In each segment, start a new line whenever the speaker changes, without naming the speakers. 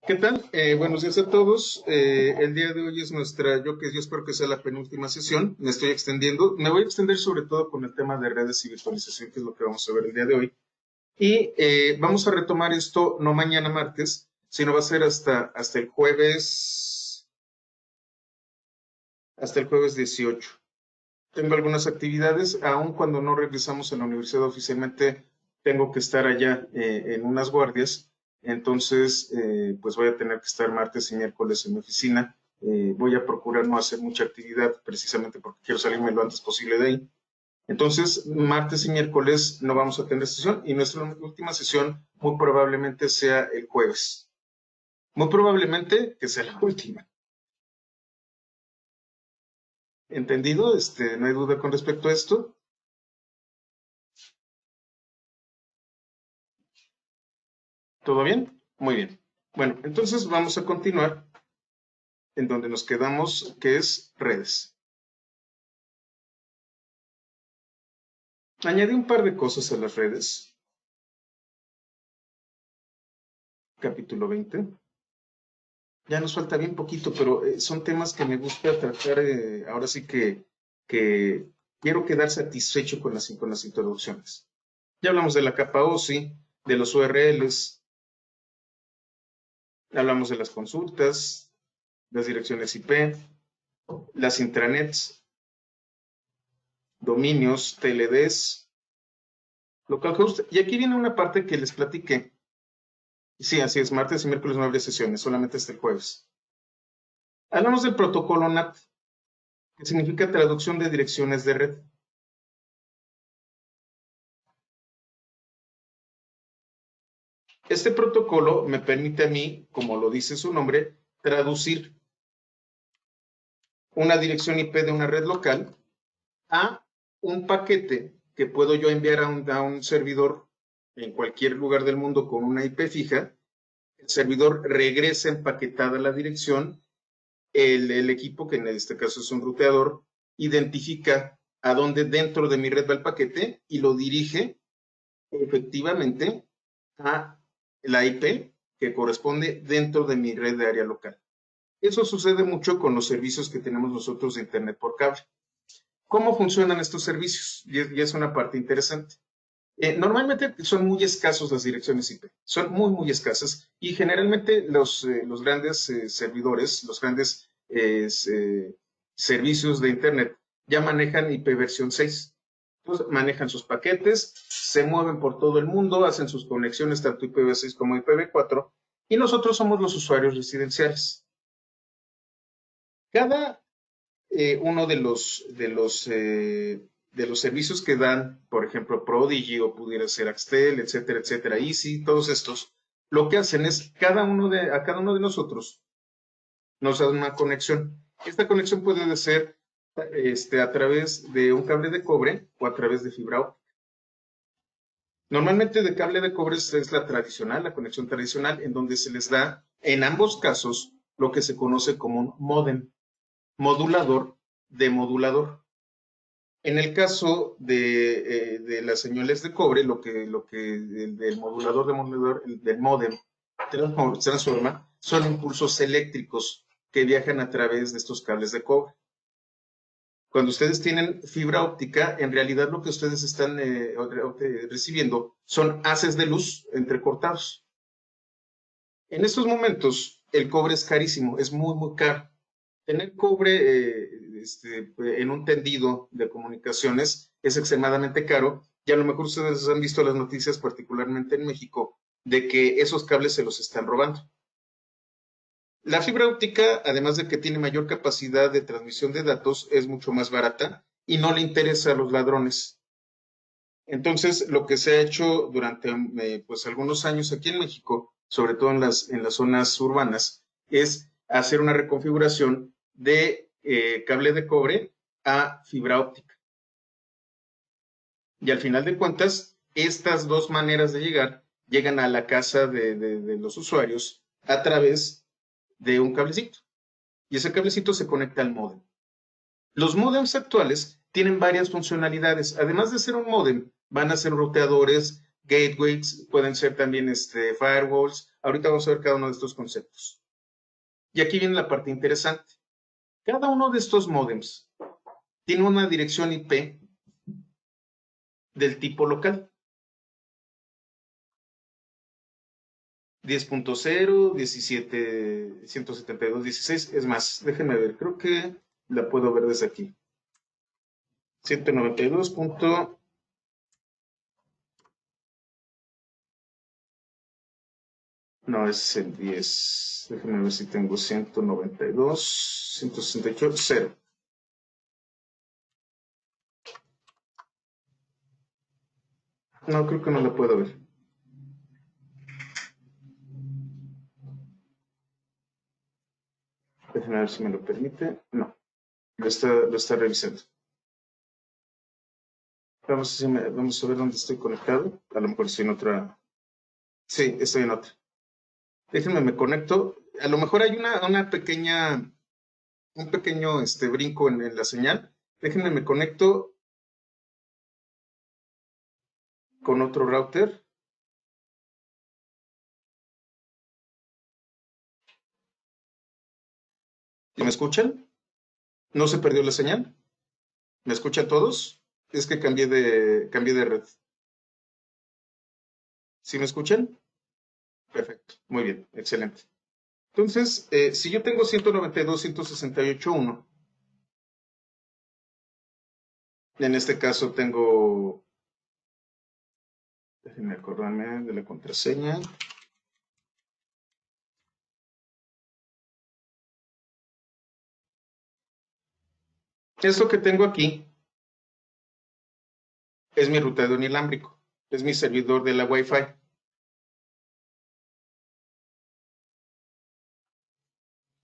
¿Qué tal? Buenos días a todos. El día de hoy es yo espero que sea la penúltima sesión. Me estoy extendiendo. Me voy a extender sobre todo con el tema de redes y virtualización, que es lo que vamos a ver el día de hoy. Y vamos a retomar esto no mañana martes, sino va a ser hasta el jueves 18. Tengo algunas actividades, aun cuando no regresamos a la universidad oficialmente, tengo que estar allá en unas guardias. Entonces, pues voy a tener que estar martes y miércoles en mi oficina. Voy a procurar no hacer mucha actividad precisamente porque quiero salirme lo antes posible de ahí. Entonces, martes y miércoles no vamos a tener sesión y nuestra última sesión muy probablemente sea el jueves. Muy probablemente que sea la última. ¿Entendido? No hay duda con respecto a esto. ¿Todo bien? Muy bien. Bueno, entonces vamos a continuar en donde nos quedamos, que es redes. Añadí un par de cosas a las redes. Capítulo 20. Ya nos falta bien poquito, pero son temas que me gusta tratar. Ahora sí que quiero quedar satisfecho con las introducciones. Ya hablamos de la capa OSI, de los URLs, hablamos de las consultas, las direcciones IP, las intranets, dominios, TLDs, localhost. Y aquí viene una parte que les platiqué. Sí, así es, martes y miércoles no habría sesiones, solamente hasta el jueves. Hablamos del protocolo NAT, que significa traducción de direcciones de red. Este protocolo me permite a mí, como lo dice su nombre, traducir una dirección IP de una red local a un paquete que puedo yo enviar a un servidor en cualquier lugar del mundo con una IP fija. El servidor regresa empaquetada la dirección. El equipo, que en este caso es un ruteador, identifica a dónde dentro de mi red va el paquete y lo dirige efectivamente a la IP que corresponde dentro de mi red de área local. Eso sucede mucho con los servicios que tenemos nosotros de Internet por cable. ¿Cómo funcionan estos servicios? Y es una parte interesante. Normalmente son muy escasos las direcciones IP, son muy escasas y generalmente los grandes servidores, los grandes servicios de Internet ya manejan IP versión 6. Entonces manejan sus paquetes, se mueven por todo el mundo, hacen sus conexiones tanto IPv6 como IPv4 y nosotros somos los usuarios residenciales. Cada uno de los servicios que dan, por ejemplo, Prodigy o pudiera ser Axtel, etcétera, Easy, todos estos, lo que hacen es a cada uno de nosotros nos dan una conexión. Esta conexión puede ser a través de un cable de cobre o a través de fibra óptica. Normalmente de cable de cobre es la tradicional, la conexión tradicional, en donde se les da, en ambos casos, lo que se conoce como un módem, modulador de modulador. En el caso de las señales de cobre, del modulador de modulador, del módem transforma, son impulsos eléctricos que viajan a través de estos cables de cobre. Cuando ustedes tienen fibra óptica, en realidad lo que ustedes están recibiendo son haces de luz entrecortados. En estos momentos, el cobre es carísimo, es muy caro. Tener cobre en un tendido de comunicaciones es extremadamente caro y a lo mejor ustedes han visto las noticias, particularmente en México, de que esos cables se los están robando. La fibra óptica, además de que tiene mayor capacidad de transmisión de datos, es mucho más barata y no le interesa a los ladrones. Entonces, lo que se ha hecho durante pues algunos años aquí en México, sobre todo en las zonas urbanas, es hacer una reconfiguración de cable de cobre a fibra óptica. Y al final de cuentas, estas dos maneras de llegan a la casa de los usuarios a través de un cablecito. Y ese cablecito se conecta al módem. Los módems actuales tienen varias funcionalidades. Además de ser un módem, van a ser ruteadores, gateways, pueden ser también firewalls. Ahorita vamos a ver cada uno de estos conceptos. Y aquí viene la parte interesante. Cada uno de estos módems tiene una dirección IP del tipo local. 10.0, 17, 172, 16. Es más, déjenme ver, creo que la puedo ver desde aquí. 192. No, es el 10. Déjenme ver si tengo 192, 168, 0. No, creo que no la puedo ver. Déjenme ver si me lo permite. No, lo está revisando. Vamos a ver dónde estoy conectado. A lo mejor estoy en otra. Sí, estoy en otra. Déjenme, me conecto. A lo mejor hay una pequeña, un pequeño brinco en la señal. Déjenme, me conecto con otro router. ¿Y me escuchan? ¿No se perdió la señal? ¿Me escuchan todos? Es que cambié de red. ¿Sí me escuchan? Perfecto. Muy bien. Excelente. Entonces, si yo tengo 192.168.1, en este caso tengo, déjenme acordarme de la contraseña. Esto que tengo aquí es mi ruta de inalámbrico, es mi servidor de la Wi-Fi.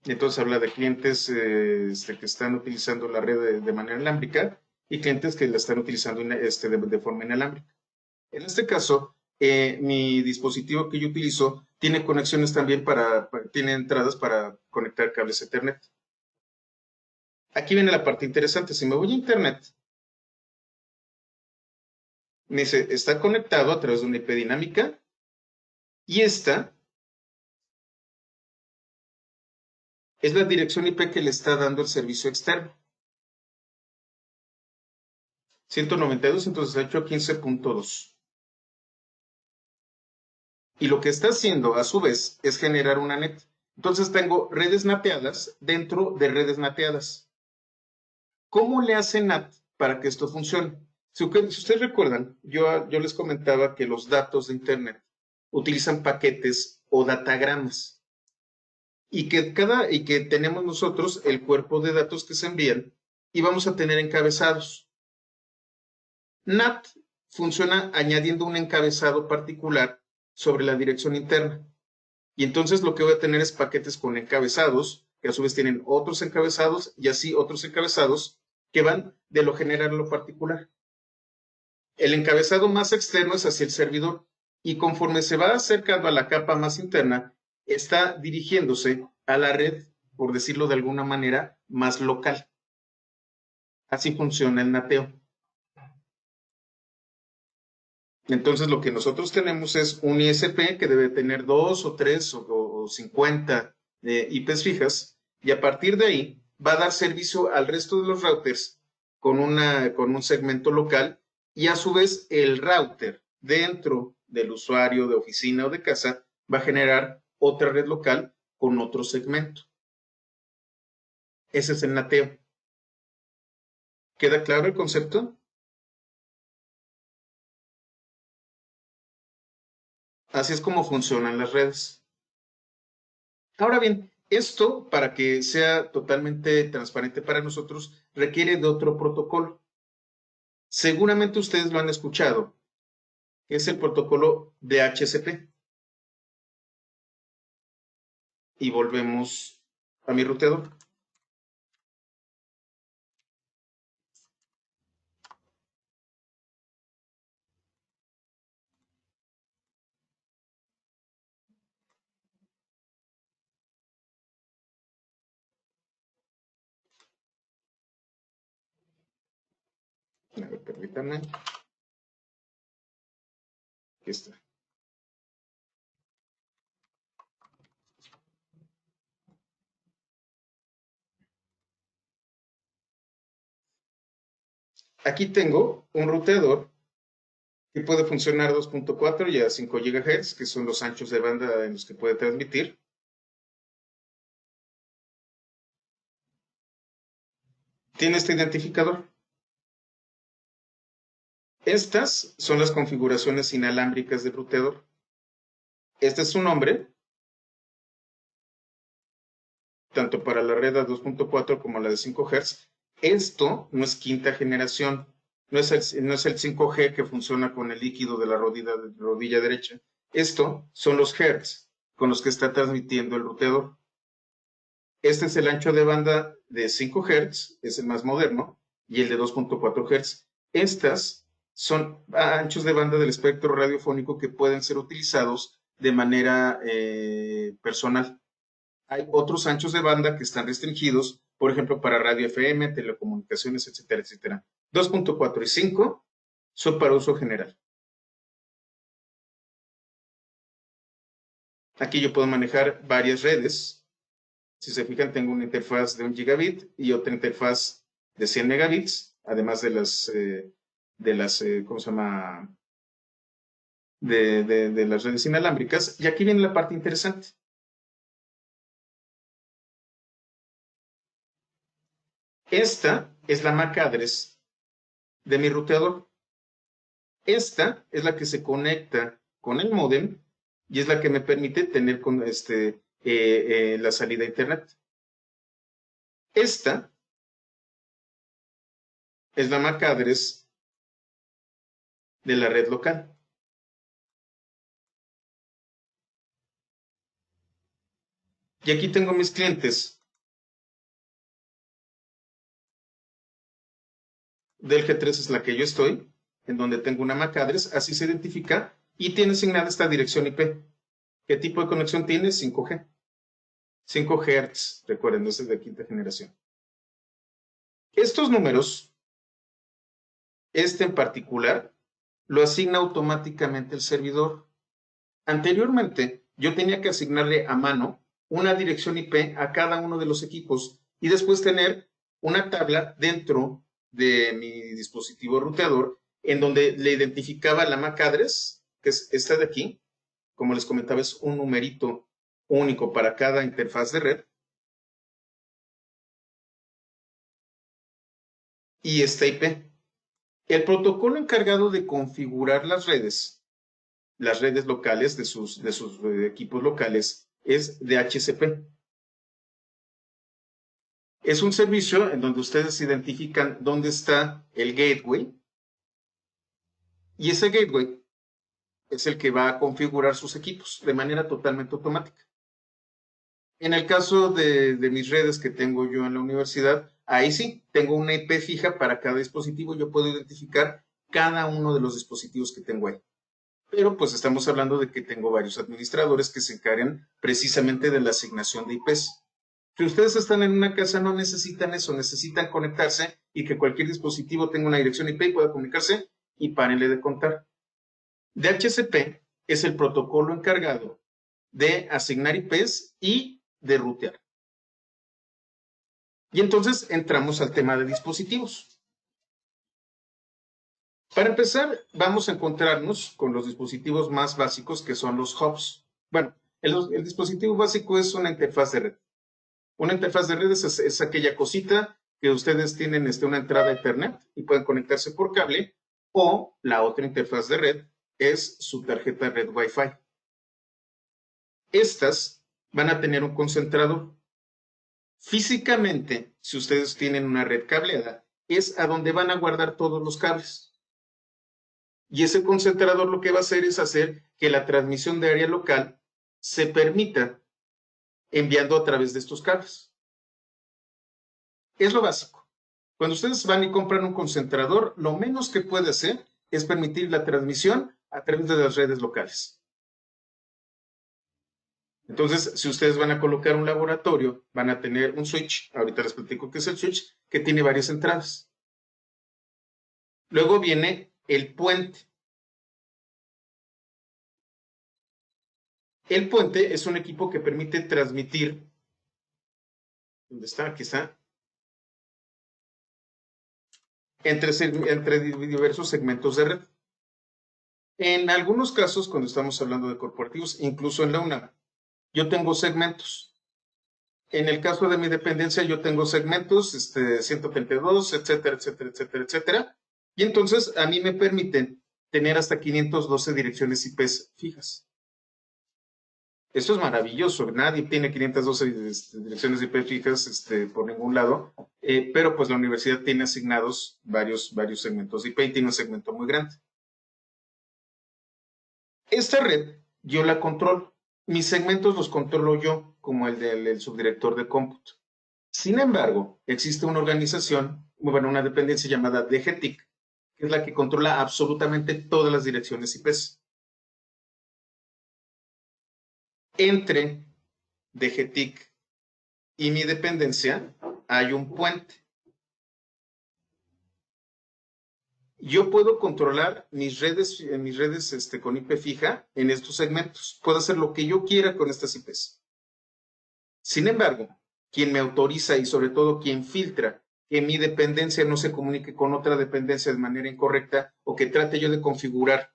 Y entonces habla de clientes que están utilizando la red de manera inalámbrica y clientes que la están utilizando de forma inalámbrica. En este caso, mi dispositivo que yo utilizo tiene conexiones también tiene entradas para conectar cables Ethernet. Aquí viene la parte interesante. Si me voy a Internet, me dice, está conectado a través de una IP dinámica y esta es la dirección IP que le está dando el servicio externo. 192.168.15.2. Y lo que está haciendo, a su vez, es generar una NET. Entonces tengo redes nateadas dentro de redes nateadas. ¿Cómo le hace NAT para que esto funcione? Si ustedes recuerdan, yo les comentaba que los datos de Internet utilizan paquetes o datagramas y que tenemos nosotros el cuerpo de datos que se envían y vamos a tener encabezados. NAT funciona añadiendo un encabezado particular sobre la dirección interna. Y entonces lo que voy a tener es paquetes con encabezados, que a su vez tienen otros encabezados y así otros encabezados que van de lo general a lo particular. El encabezado más externo es hacia el servidor y conforme se va acercando a la capa más interna, está dirigiéndose a la red, por decirlo de alguna manera, más local. Así funciona el nateo. Entonces lo que nosotros tenemos es un ISP que debe tener 2 o 3 o 50 IPs fijas y a partir de ahí va a dar servicio al resto de los routers con un segmento local y a su vez el router dentro del usuario de oficina o de casa va a generar otra red local con otro segmento. Ese es el nateo. ¿Queda claro el concepto? Así es como funcionan las redes. Ahora bien, esto, para que sea totalmente transparente para nosotros, requiere de otro protocolo. Seguramente ustedes lo han escuchado, que es el protocolo DHCP. Y volvemos a mi ruteador. A ver, permítanme. Aquí está. Aquí tengo un ruteador que puede funcionar a 2.4 y a 5 GHz, que son los anchos de banda en los que puede transmitir. Tiene este identificador. Estas son las configuraciones inalámbricas del ruteador. Este es su nombre, tanto para la red a 2.4 como la de 5 Hz. Esto no es quinta generación, no es el 5G que funciona con el líquido de la rodilla derecha. Esto son los Hertz con los que está transmitiendo el ruteador. Este es el ancho de banda de 5 Hz, es el más moderno, y el de 2.4 Hz. Estas son anchos de banda del espectro radiofónico que pueden ser utilizados de manera personal. Hay otros anchos de banda que están restringidos, por ejemplo, para radio FM, telecomunicaciones, etcétera, etcétera. 2.4 y 5 son para uso general. Aquí yo puedo manejar varias redes. Si se fijan, tengo una interfaz de 1 gigabit y otra interfaz de 100 megabits, además de las ¿cómo se llama? De las redes inalámbricas. Y aquí viene la parte interesante. Esta es la MAC address de mi ruteador. Esta es la que se conecta con el módem y es la que me permite tener la salida a internet. Esta es la MAC address de la red local. Y aquí tengo mis clientes del G3, es la que yo estoy, en donde tengo una MAC address, así se identifica, y tiene asignada esta dirección IP. ¿Qué tipo de conexión tiene? 5G. 5 Hz, recuerden, es de quinta generación. Estos números, este en particular, lo asigna automáticamente el servidor. Anteriormente, yo tenía que asignarle a mano una dirección IP a cada uno de los equipos y después tener una tabla dentro de mi dispositivo ruteador en donde le identificaba la MAC address, que es esta de aquí. Como les comentaba, es un numerito único para cada interfaz de red. Y esta IP. El protocolo encargado de configurar las redes locales de sus equipos locales, es DHCP. Es un servicio en donde ustedes identifican dónde está el gateway y ese gateway es el que va a configurar sus equipos de manera totalmente automática. En el caso de mis redes que tengo yo en la universidad, ahí sí, tengo una IP fija para cada dispositivo. Yo puedo identificar cada uno de los dispositivos que tengo ahí. Pero pues estamos hablando de que tengo varios administradores que se encargan precisamente de la asignación de IPs. Si ustedes están en una casa, no necesitan eso, necesitan conectarse y que cualquier dispositivo tenga una dirección IP y pueda comunicarse y párenle de contar. DHCP es el protocolo encargado de asignar IPs y de rutear. Y entonces entramos al tema de dispositivos. Para empezar, vamos a encontrarnos con los dispositivos más básicos que son los hubs. Bueno, el dispositivo básico es una interfaz de red. Una interfaz de red es aquella cosita que ustedes tienen una entrada a Ethernet y pueden conectarse por cable, o la otra interfaz de red es su tarjeta red Wi-Fi. Estas van a tener un concentrador. Físicamente, si ustedes tienen una red cableada, es a donde van a guardar todos los cables. Y ese concentrador lo que va a hacer es hacer que la transmisión de área local se permita enviando a través de estos cables. Es lo básico. Cuando ustedes van y compran un concentrador, lo menos que puede hacer es permitir la transmisión a través de las redes locales. Entonces, si ustedes van a colocar un laboratorio, van a tener un switch, ahorita les platico qué es el switch, que tiene varias entradas. Luego viene el puente. El puente es un equipo que permite transmitir, ¿dónde está? Aquí está, entre diversos segmentos de red. En algunos casos, cuando estamos hablando de corporativos, incluso en la UNAM, yo tengo segmentos. En el caso de mi dependencia, yo tengo segmentos, 132, etcétera, etcétera, etcétera, etcétera. Y entonces a mí me permiten tener hasta 512 direcciones IP fijas. Esto es maravilloso. Nadie tiene 512 direcciones IP fijas por ningún lado, pero pues la universidad tiene asignados varios segmentos IP y tiene un segmento muy grande. Esta red yo la controlo. Mis segmentos los controlo yo, como el del subdirector de cómputo. Sin embargo, existe una organización, bueno, una dependencia llamada DGTIC, que es la que controla absolutamente todas las direcciones IP. Entre DGTIC y mi dependencia hay un puente. Yo puedo controlar mis redes con IP fija en estos segmentos. Puedo hacer lo que yo quiera con estas IPs. Sin embargo, quien me autoriza y sobre todo quien filtra que mi dependencia no se comunique con otra dependencia de manera incorrecta o que trate yo de configurar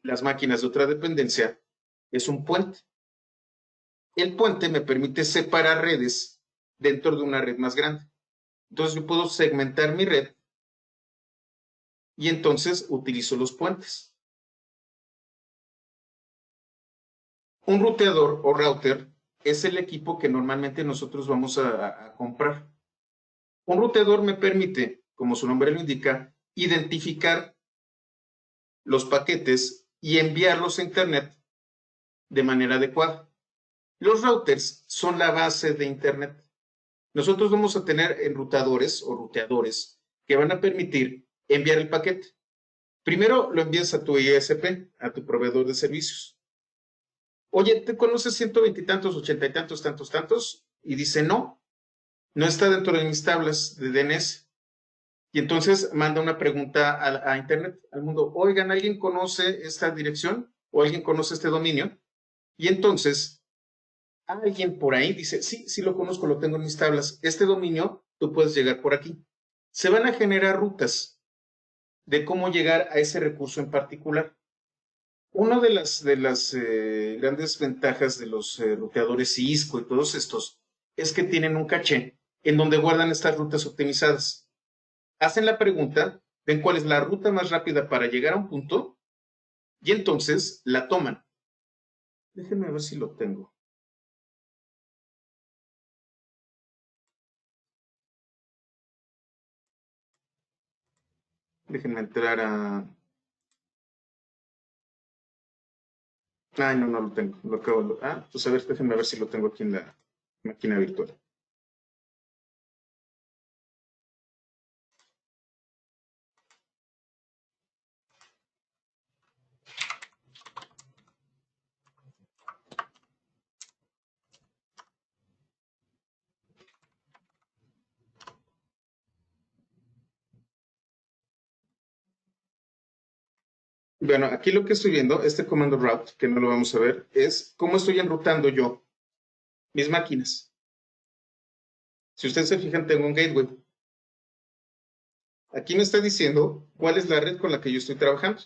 las máquinas de otra dependencia es un puente. El puente me permite separar redes dentro de una red más grande. Entonces yo puedo segmentar mi red y entonces utilizo los puentes. Un ruteador o router es el equipo que normalmente nosotros vamos a comprar. Un ruteador me permite, como su nombre lo indica, identificar los paquetes y enviarlos a Internet de manera adecuada. Los routers son la base de Internet. Nosotros vamos a tener enrutadores o ruteadores que van a permitir enviar el paquete. Primero lo envías a tu ISP, a tu proveedor de servicios. Oye, ¿te conoces 120 y tantos, 80 y tantos, tantos? Y dice, no, no está dentro de mis tablas de DNS. Y entonces manda una pregunta a Internet, al mundo, oigan, ¿alguien conoce esta dirección? ¿O alguien conoce este dominio? Y entonces alguien por ahí dice, sí, sí lo conozco, lo tengo en mis tablas. Este dominio, tú puedes llegar por aquí. Se van a generar rutas de cómo llegar a ese recurso en particular. Una de las grandes ventajas de los ruteadores Cisco y todos estos es que tienen un caché en donde guardan estas rutas optimizadas. Hacen la pregunta, ven cuál es la ruta más rápida para llegar a un punto y entonces la toman. Déjenme ver si lo tengo. Déjenme entrar a... Ay, no, no lo tengo. Lo acabo de... Ah, pues a ver, déjenme ver si lo tengo aquí en la máquina virtual. Bueno, aquí lo que estoy viendo, este comando route, que no lo vamos a ver, es cómo estoy enrutando yo mis máquinas. Si ustedes se fijan, tengo un gateway. Aquí me está diciendo cuál es la red con la que yo estoy trabajando.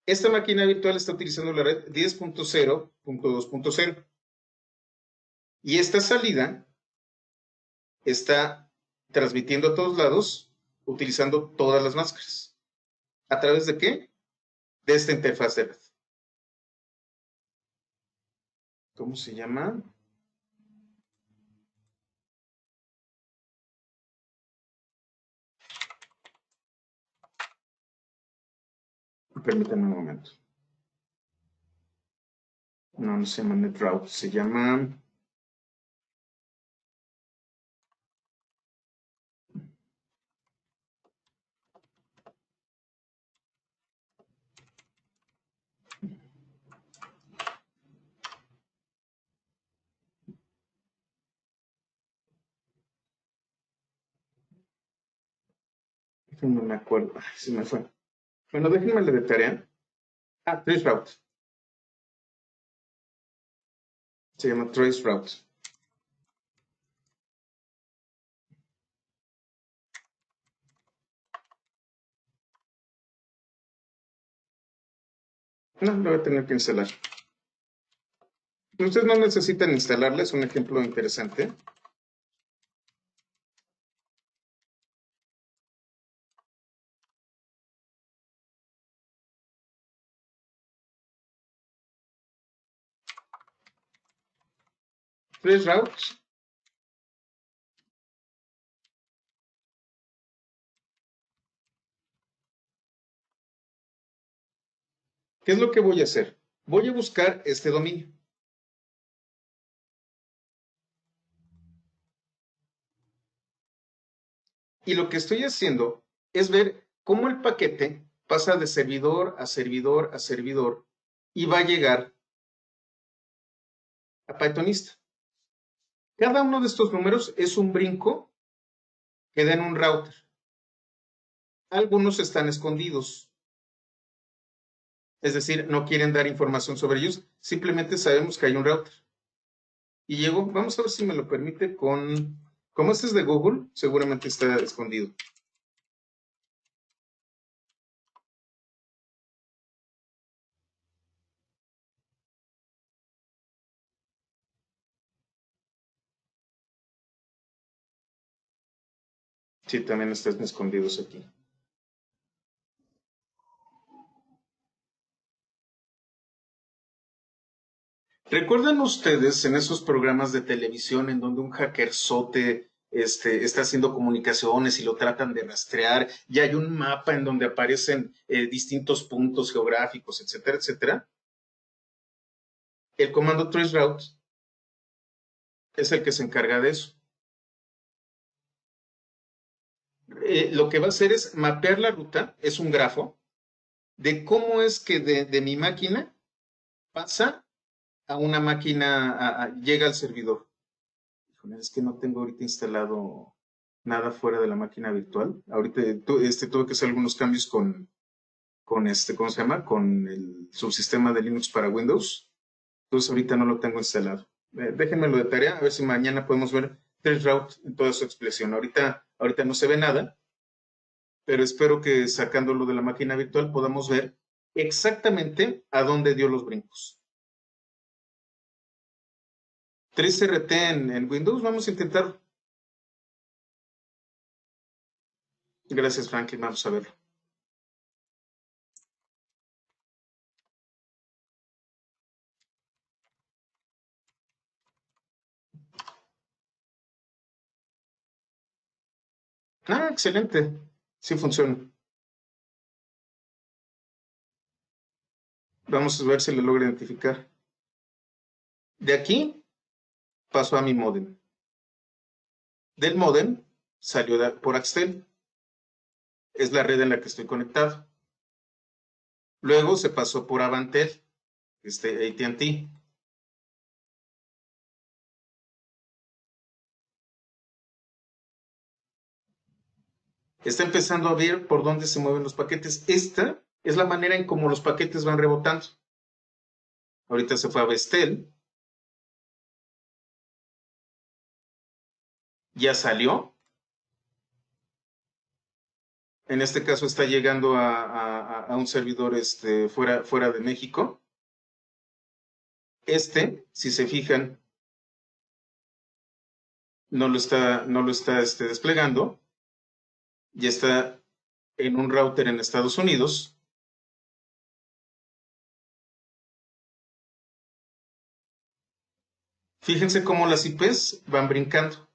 Esta máquina virtual está utilizando la red 10.0.2.0. Y esta salida está transmitiendo a todos lados utilizando todas las máscaras. ¿A través de qué? De esta interfaz de red. ¿Cómo se llama? Permítanme un momento. No, no se llama NetRoute, se llama... No me acuerdo, se me fue. Bueno, déjenme la de tarea. Ah, TraceRoute. Se llama traceroute. No, lo voy a tener que instalar. Ustedes no necesitan instalarla, es un ejemplo interesante. Traceroute. ¿Qué es lo que voy a hacer? Voy a buscar este dominio. Y lo que estoy haciendo es ver cómo el paquete pasa de servidor a servidor a servidor y va a llegar a Pythonista. Cada uno de estos números es un brinco que da en un router. Algunos están escondidos, es decir, no quieren dar información sobre ellos, simplemente sabemos que hay un router. Y llego, vamos a ver si me lo permite como este es de Google, seguramente está escondido. Sí, también están escondidos aquí. ¿Recuerdan ustedes en esos programas de televisión en donde un hackerzote está haciendo comunicaciones y lo tratan de rastrear y hay un mapa en donde aparecen distintos puntos geográficos, etcétera, etcétera? El comando traceroute es el que se encarga de eso. Lo que va a hacer es mapear la ruta, es un grafo, de cómo es que de mi máquina pasa a una máquina, llega al servidor. Híjole, es que no tengo ahorita instalado nada fuera de la máquina virtual. Ahorita tuve que hacer algunos cambios con ¿cómo se llama? Con el subsistema de Linux para Windows. Entonces ahorita no lo tengo instalado. Déjenmelo de tarea, a ver si mañana podemos ver traceroute en toda su expresión. Ahorita no se ve nada, pero espero que sacándolo de la máquina virtual podamos ver exactamente a dónde dio los brincos. 3RT en Windows, vamos a intentar. Gracias, Franklin, vamos a verlo. Ah, excelente. Sí funciona. Vamos a ver si lo logra identificar. De aquí paso a mi modem. Del modem salió por Axtel. Es la red en la que estoy conectado. Luego se pasó por Avantel, AT&T. Está empezando a ver por dónde se mueven los paquetes. Esta es la manera en cómo los paquetes van rebotando. Ahorita se fue a Vestel. Ya salió. En este caso está llegando a un servidor fuera de México. Si se fijan, no lo está desplegando. Ya está en un router en Estados Unidos. Fíjense cómo las IPs van brincando.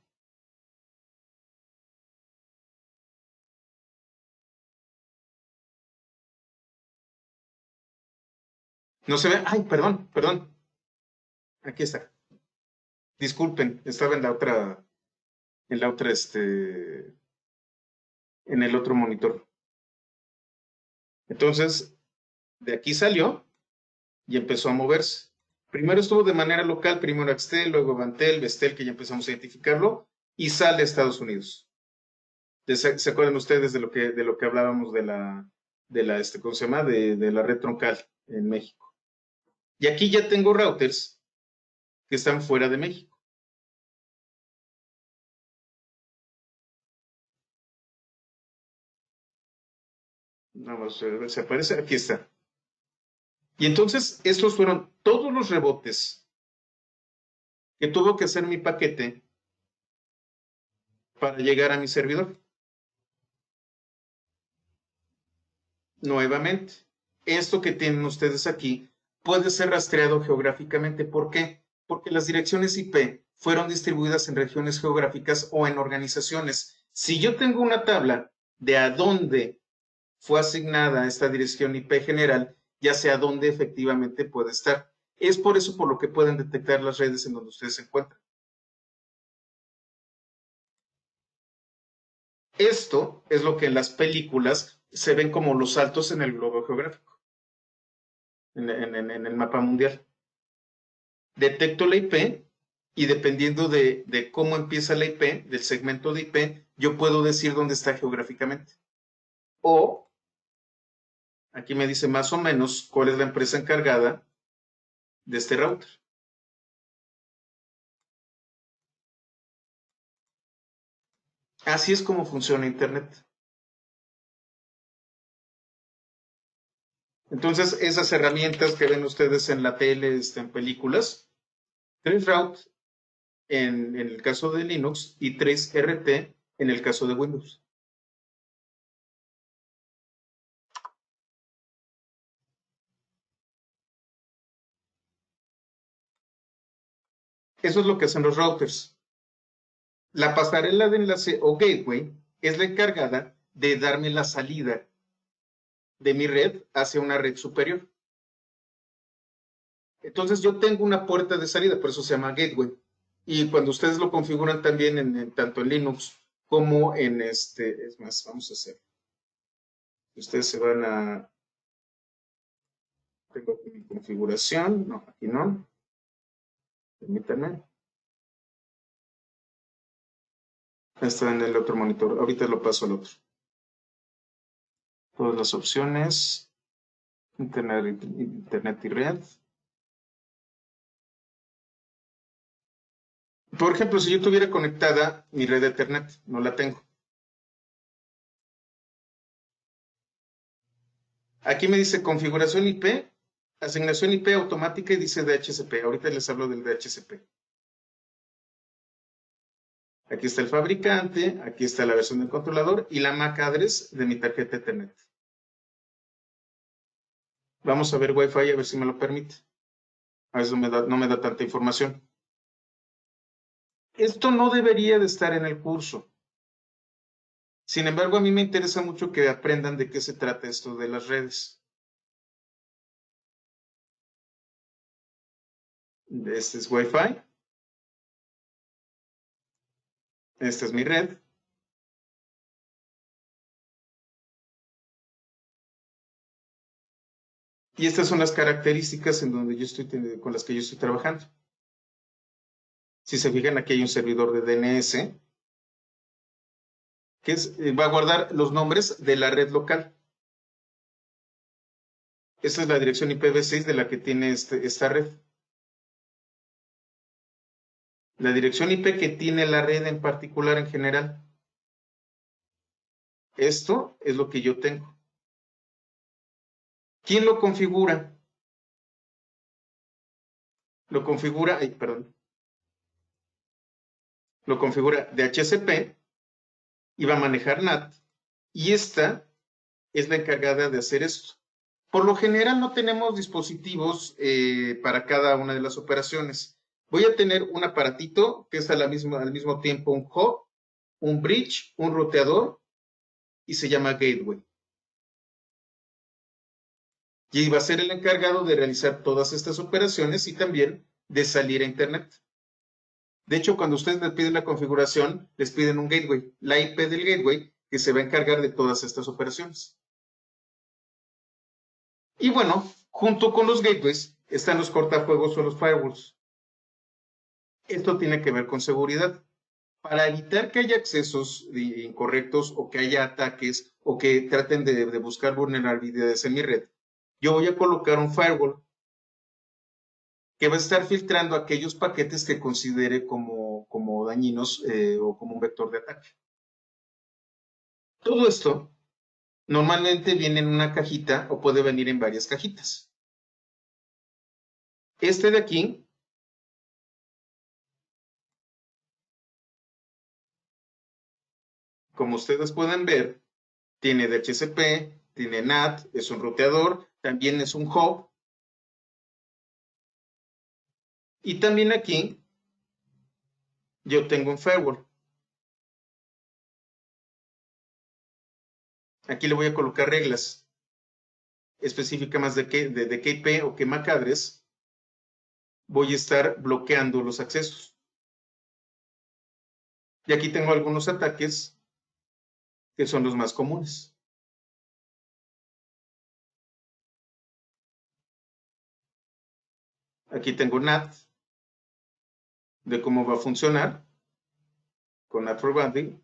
No se ve. Ay, perdón. Aquí está. Disculpen, estaba en el otro monitor. Entonces, de aquí salió y empezó a moverse. Primero estuvo de manera local, primero Axtel, luego Vantel, Vestel, que ya empezamos a identificarlo, y sale a Estados Unidos. ¿Se acuerdan ustedes de lo que hablábamos ¿cómo se llama? De la red troncal en México? Y aquí ya tengo routers que están fuera de México. Vamos, se aparece, aquí está. Y entonces, estos fueron todos los rebotes que tuvo que hacer mi paquete para llegar a mi servidor. Nuevamente, esto que tienen ustedes aquí puede ser rastreado geográficamente. ¿Por qué? Porque las direcciones IP fueron distribuidas en regiones geográficas o en organizaciones. Si yo tengo una tabla de a dónde fue asignada esta dirección IP general, ya sé a dónde efectivamente puede estar. Es por eso por lo que pueden detectar las redes en donde ustedes se encuentran. Esto es lo que en las películas se ven como los saltos en el globo geográfico, en el mapa mundial. Detecto la IP y dependiendo de cómo empieza la IP, del segmento de IP, yo puedo decir dónde está geográficamente. O, aquí me dice más o menos cuál es la empresa encargada de este router. Así es como funciona Internet. Entonces, esas herramientas que ven ustedes en la tele, en películas, Traceroute en el caso de Linux y Trace-RT en el caso de Windows. Eso es lo que hacen los routers. La pasarela de enlace o gateway es la encargada de darme la salida de mi red hacia una red superior. Entonces yo tengo una puerta de salida, por eso se llama gateway. Y cuando ustedes lo configuran también tanto en Linux como es más, vamos a hacer. Ustedes se van a, tengo aquí mi configuración, no, aquí no, permítanme. Está en el otro monitor, ahorita lo paso al otro. Todas las opciones, internet y red. Por ejemplo, si yo tuviera conectada mi red de Ethernet, no la tengo. Aquí me dice configuración IP, asignación IP automática y dice DHCP. Ahorita les hablo del DHCP. Aquí está el fabricante, aquí está la versión del controlador y la MAC address de mi tarjeta Ethernet. Vamos a ver Wi-Fi a ver si me lo permite. A veces no me da tanta información. Esto no debería de estar en el curso. Sin embargo, a mí me interesa mucho que aprendan de qué se trata esto de las redes. Este es Wi-Fi. Esta es mi red. Y estas son las características en donde yo estoy, con las que yo estoy trabajando. Si se fijan, aquí hay un servidor de DNS que va a guardar los nombres de la red local. Esta es la dirección IPv6 de la que tiene esta red. La dirección IP que tiene la red en particular en general. Esto es lo que yo tengo. ¿Quién lo configura? Lo configura, ay, perdón. Lo configura DHCP y va a manejar NAT. Y esta es la encargada de hacer esto. Por lo general no tenemos dispositivos para cada una de las operaciones. Voy a tener un aparatito que es al mismo tiempo un hub, un bridge, un roteador y se llama gateway. Y va a ser el encargado de realizar todas estas operaciones y también de salir a Internet. De hecho, cuando ustedes les piden la configuración, les piden un gateway, la IP del gateway, que se va a encargar de todas estas operaciones. Y bueno, junto con los gateways están los cortafuegos o los firewalls. Esto tiene que ver con seguridad. Para evitar que haya accesos incorrectos o que haya ataques o que traten de buscar vulnerabilidades en mi red, yo voy a colocar un firewall que va a estar filtrando aquellos paquetes que considere como dañinos o como un vector de ataque. Todo esto normalmente viene en una cajita o puede venir en varias cajitas. Este de aquí, como ustedes pueden ver, tiene DHCP, tiene NAT, es un ruteador, también es un hub. Y también aquí yo tengo un firewall. Aquí le voy a colocar reglas específicas de qué IP o qué MAC address voy a estar bloqueando los accesos. Y aquí tengo algunos ataques que son los más comunes. Aquí tengo NAT, de cómo va a funcionar con NAT for Bounding.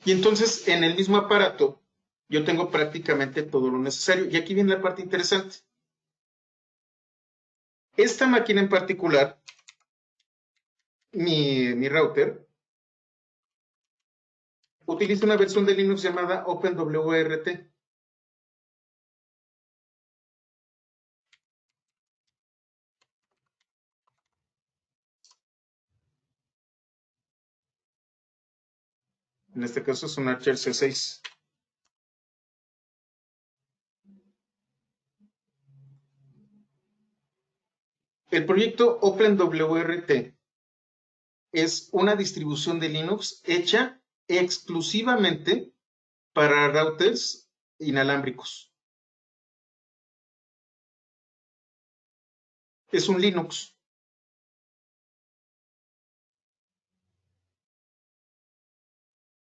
Y entonces en el mismo aparato yo tengo prácticamente todo lo necesario. Y aquí viene la parte interesante. Esta máquina en particular, mi router, utiliza una versión de Linux llamada OpenWRT. En este caso es un Archer C6. El proyecto OpenWRT es una distribución de Linux hecha exclusivamente para routers inalámbricos. Es un Linux.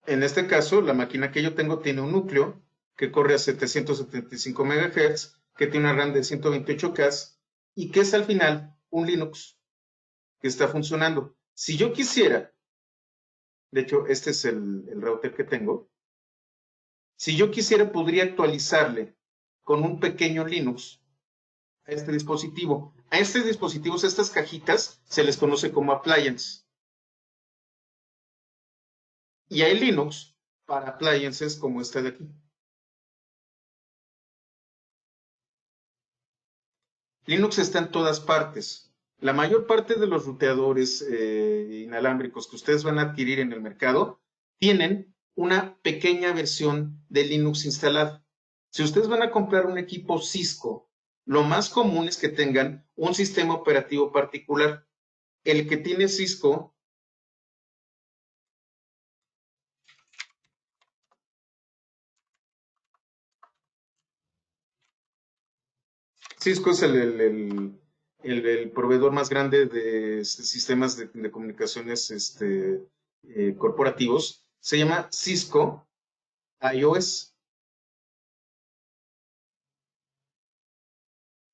En este caso, la máquina que yo tengo tiene un núcleo que corre a 775 MHz, que tiene una RAM de 128K y que es al final un Linux que está funcionando. Si yo quisiera, de hecho, este es el router que tengo, si yo quisiera podría actualizarle con un pequeño Linux a este dispositivo. A estos dispositivos, a estas cajitas, se les conoce como appliance. Y hay Linux para appliances como este de aquí. Linux está en todas partes. La mayor parte de los ruteadores inalámbricos que ustedes van a adquirir en el mercado tienen una pequeña versión de Linux instalada. Si ustedes van a comprar un equipo Cisco, lo más común es que tengan un sistema operativo particular. El que tiene Cisco es el proveedor más grande de sistemas de comunicaciones corporativos. Se llama Cisco iOS.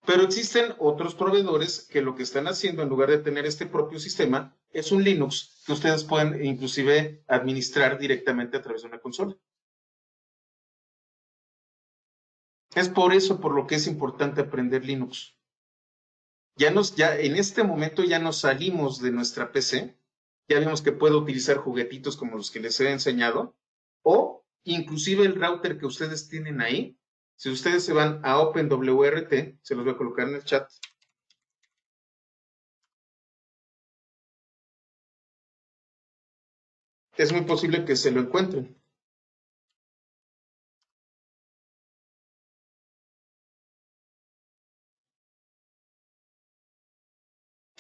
Pero existen otros proveedores que lo que están haciendo en lugar de tener este propio sistema es un Linux que ustedes pueden inclusive administrar directamente a través de una consola. Es por eso por lo que es importante aprender Linux. Ya en este momento ya nos salimos de nuestra PC, ya vimos que puedo utilizar juguetitos como los que les he enseñado, o inclusive el router que ustedes tienen ahí. Si ustedes se van a OpenWRT, se los voy a colocar en el chat. Es muy posible que se lo encuentren.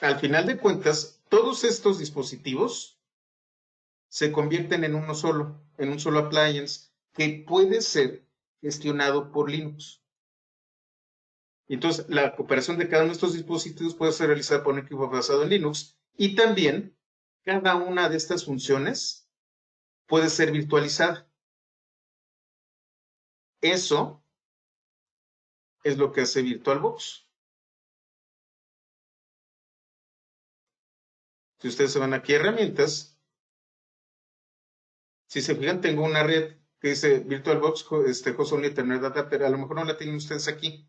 Al final de cuentas, todos estos dispositivos se convierten en en un solo appliance que puede ser gestionado por Linux. Entonces, la cooperación de cada uno de estos dispositivos puede ser realizada por un equipo basado en Linux y también cada una de estas funciones puede ser virtualizada. Eso es lo que hace VirtualBox. Si ustedes se van aquí a herramientas, si se fijan, tengo una red que dice VirtualBox Host Only Ethernet Adapter. A lo mejor no la tienen ustedes aquí.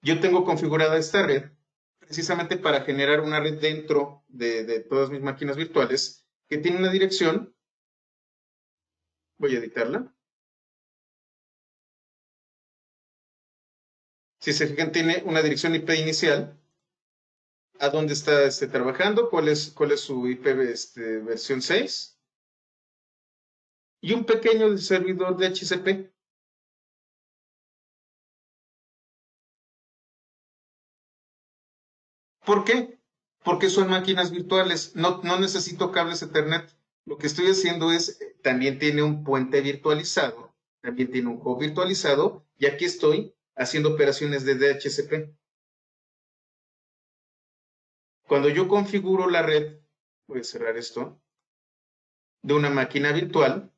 Yo tengo configurada esta red precisamente para generar una red dentro de todas mis máquinas virtuales que tiene una dirección. Voy a editarla. Si se fijan, tiene una dirección IP inicial, a dónde está trabajando, cuál es su IP versión 6, y un pequeño servidor de HCP. ¿Por qué? Porque son máquinas virtuales, no necesito cables Ethernet. Lo que estoy haciendo es, también tiene un puente virtualizado, también tiene un hub virtualizado, y aquí estoy haciendo operaciones de DHCP. Cuando yo configuro la red, voy a cerrar esto, de una máquina virtual,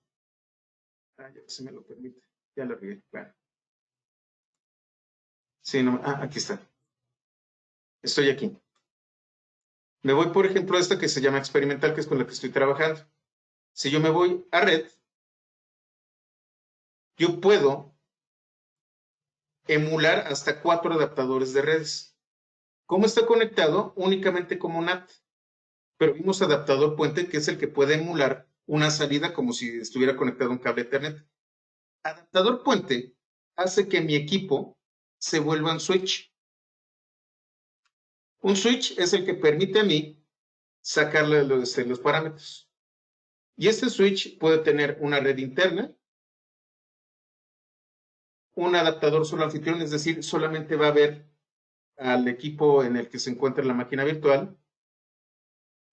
ya se me lo permite, ya lo regué, claro. Sí, no, aquí está. Estoy aquí. Me voy, por ejemplo, a esta que se llama experimental, que es con la que estoy trabajando. Si yo me voy a red, yo puedo emular hasta 4 adaptadores de redes. ¿Cómo está conectado? Únicamente como NAT. Pero vimos adaptador puente, que es el que puede emular una salida como si estuviera conectado a un cable Ethernet. Adaptador puente hace que mi equipo se vuelva un switch. Un switch es el que permite a mí sacarle los parámetros. Y este switch puede tener una red interna, un adaptador solo anfitrión, es decir, solamente va a ver al equipo en el que se encuentra la máquina virtual.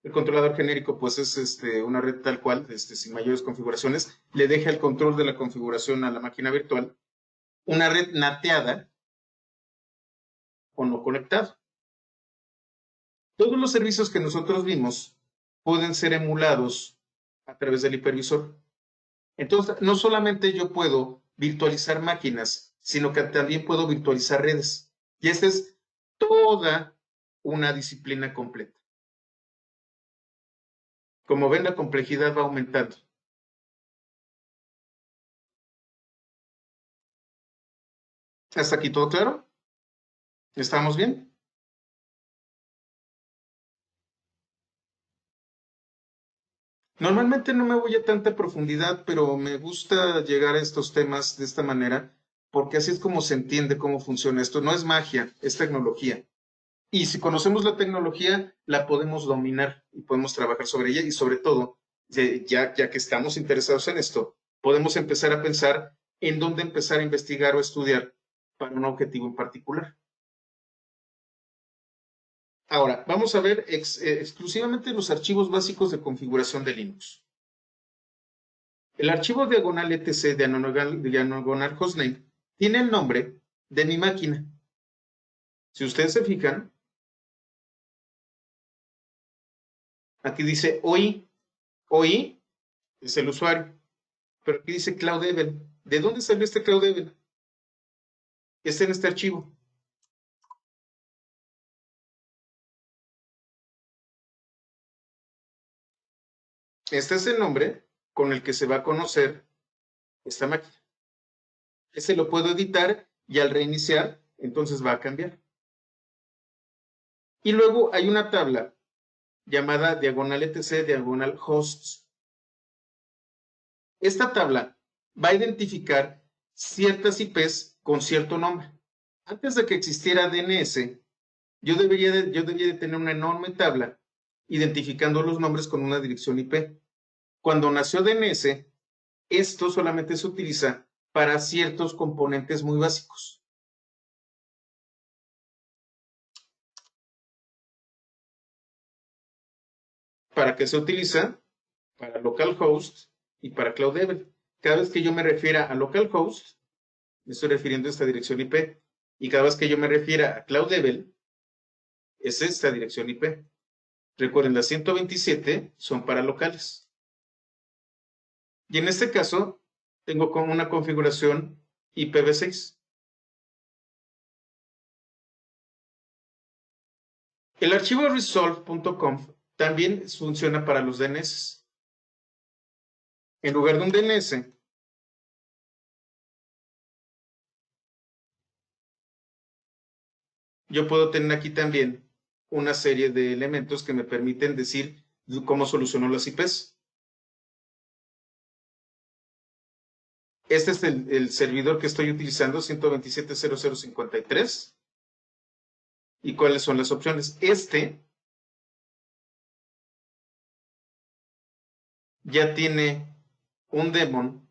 El controlador genérico, pues es una red tal cual, sin mayores configuraciones. Le deja el control de la configuración a la máquina virtual. Una red nateada o no conectada. Todos los servicios que nosotros vimos pueden ser emulados a través del hipervisor. Entonces, no solamente yo puedo virtualizar máquinas, sino que también puedo virtualizar redes. Y esta es toda una disciplina completa. Como ven, la complejidad va aumentando. ¿Hasta aquí todo claro? ¿Estamos bien? Normalmente no me voy a tanta profundidad, pero me gusta llegar a estos temas de esta manera, porque así es como se entiende cómo funciona esto. No es magia, es tecnología. Y si conocemos la tecnología, la podemos dominar y podemos trabajar sobre ella y sobre todo, ya que estamos interesados en esto, podemos empezar a pensar en dónde empezar a investigar o estudiar para un objetivo en particular. Ahora, vamos a ver exclusivamente los archivos básicos de configuración de Linux. El archivo diagonal etc diagonal hostname tiene el nombre de mi máquina. Si ustedes se fijan, aquí dice OI es el usuario, pero aquí dice CloudEvel. ¿De dónde salió este CloudEvel? Está en este archivo. Este es el nombre con el que se va a conocer esta máquina. Ese lo puedo editar y al reiniciar, entonces va a cambiar. Y luego hay una tabla llamada diagonal etc diagonal hosts. Esta tabla va a identificar ciertas IPs con cierto nombre. Antes de que existiera DNS, yo debía de tener una enorme tabla identificando los nombres con una dirección IP. Cuando nació DNS, esto solamente se utiliza para ciertos componentes muy básicos. ¿Para qué se utiliza? Para localhost y para CloudEvel. Cada vez que yo me refiera a localhost, me estoy refiriendo a esta dirección IP. Y cada vez que yo me refiera a CloudEvel, es esta dirección IP. Recuerden, las 127 son para locales. Y en este caso, tengo como una configuración IPv6. El archivo resolve.conf también funciona para los DNS. En lugar de un DNS, yo puedo tener aquí también una serie de elementos que me permiten decir cómo soluciono las IPs. Este es el servidor que estoy utilizando, 127.0053. ¿Y cuáles son las opciones? Este ya tiene un daemon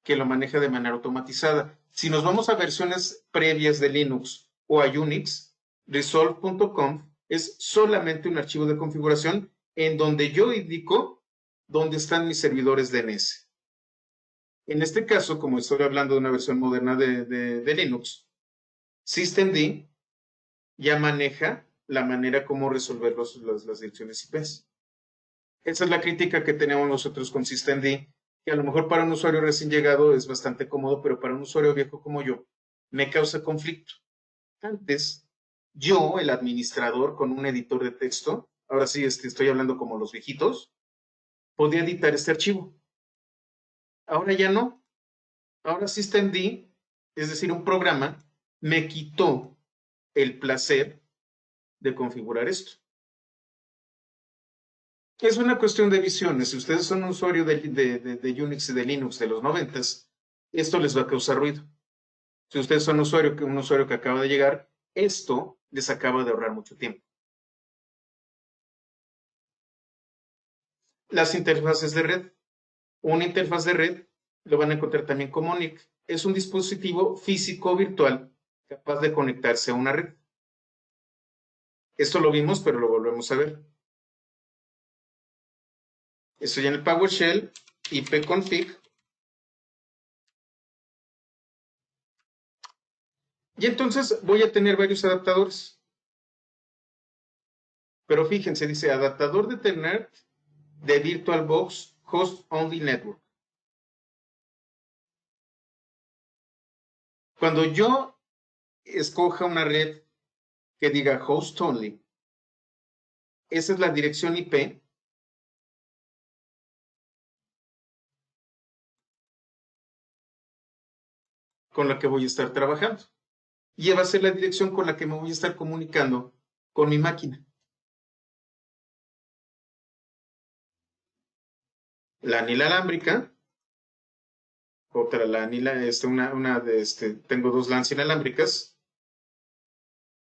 que lo maneja de manera automatizada. Si nos vamos a versiones previas de Linux o a Unix, resolve.conf es solamente un archivo de configuración en donde yo indico dónde están mis servidores DNS. En este caso, como estoy hablando de una versión moderna de Linux, systemd ya maneja la manera como resolver las direcciones IPs. Esa es la crítica que tenemos nosotros con systemd, que a lo mejor para un usuario recién llegado es bastante cómodo, pero para un usuario viejo como yo, me causa conflicto. Antes, yo, el administrador con un editor de texto, ahora sí estoy hablando como los viejitos, podía editar este archivo. Ahora ya no. Ahora systemd, es decir, un programa, me quitó el placer de configurar esto. Es una cuestión de visiones. Si ustedes son un usuario de Unix y de Linux de los 90, esto les va a causar ruido. Si ustedes son un usuario que acaba de llegar, esto les acaba de ahorrar mucho tiempo. Las interfaces de red. Una interfaz de red lo van a encontrar también como NIC. Es un dispositivo físico virtual capaz de conectarse a una red. Esto lo vimos, pero lo volvemos a ver. Estoy en el PowerShell, ipconfig. Y entonces voy a tener varios adaptadores. Pero fíjense, dice adaptador de Ethernet de VirtualBox Host Only Network. Cuando yo escoja una red que diga Host Only, esa es la dirección IP con la que voy a estar trabajando. Y va a ser la dirección con la que me voy a estar comunicando con mi máquina. La inalámbrica, otra la tengo dos LANs inalámbricas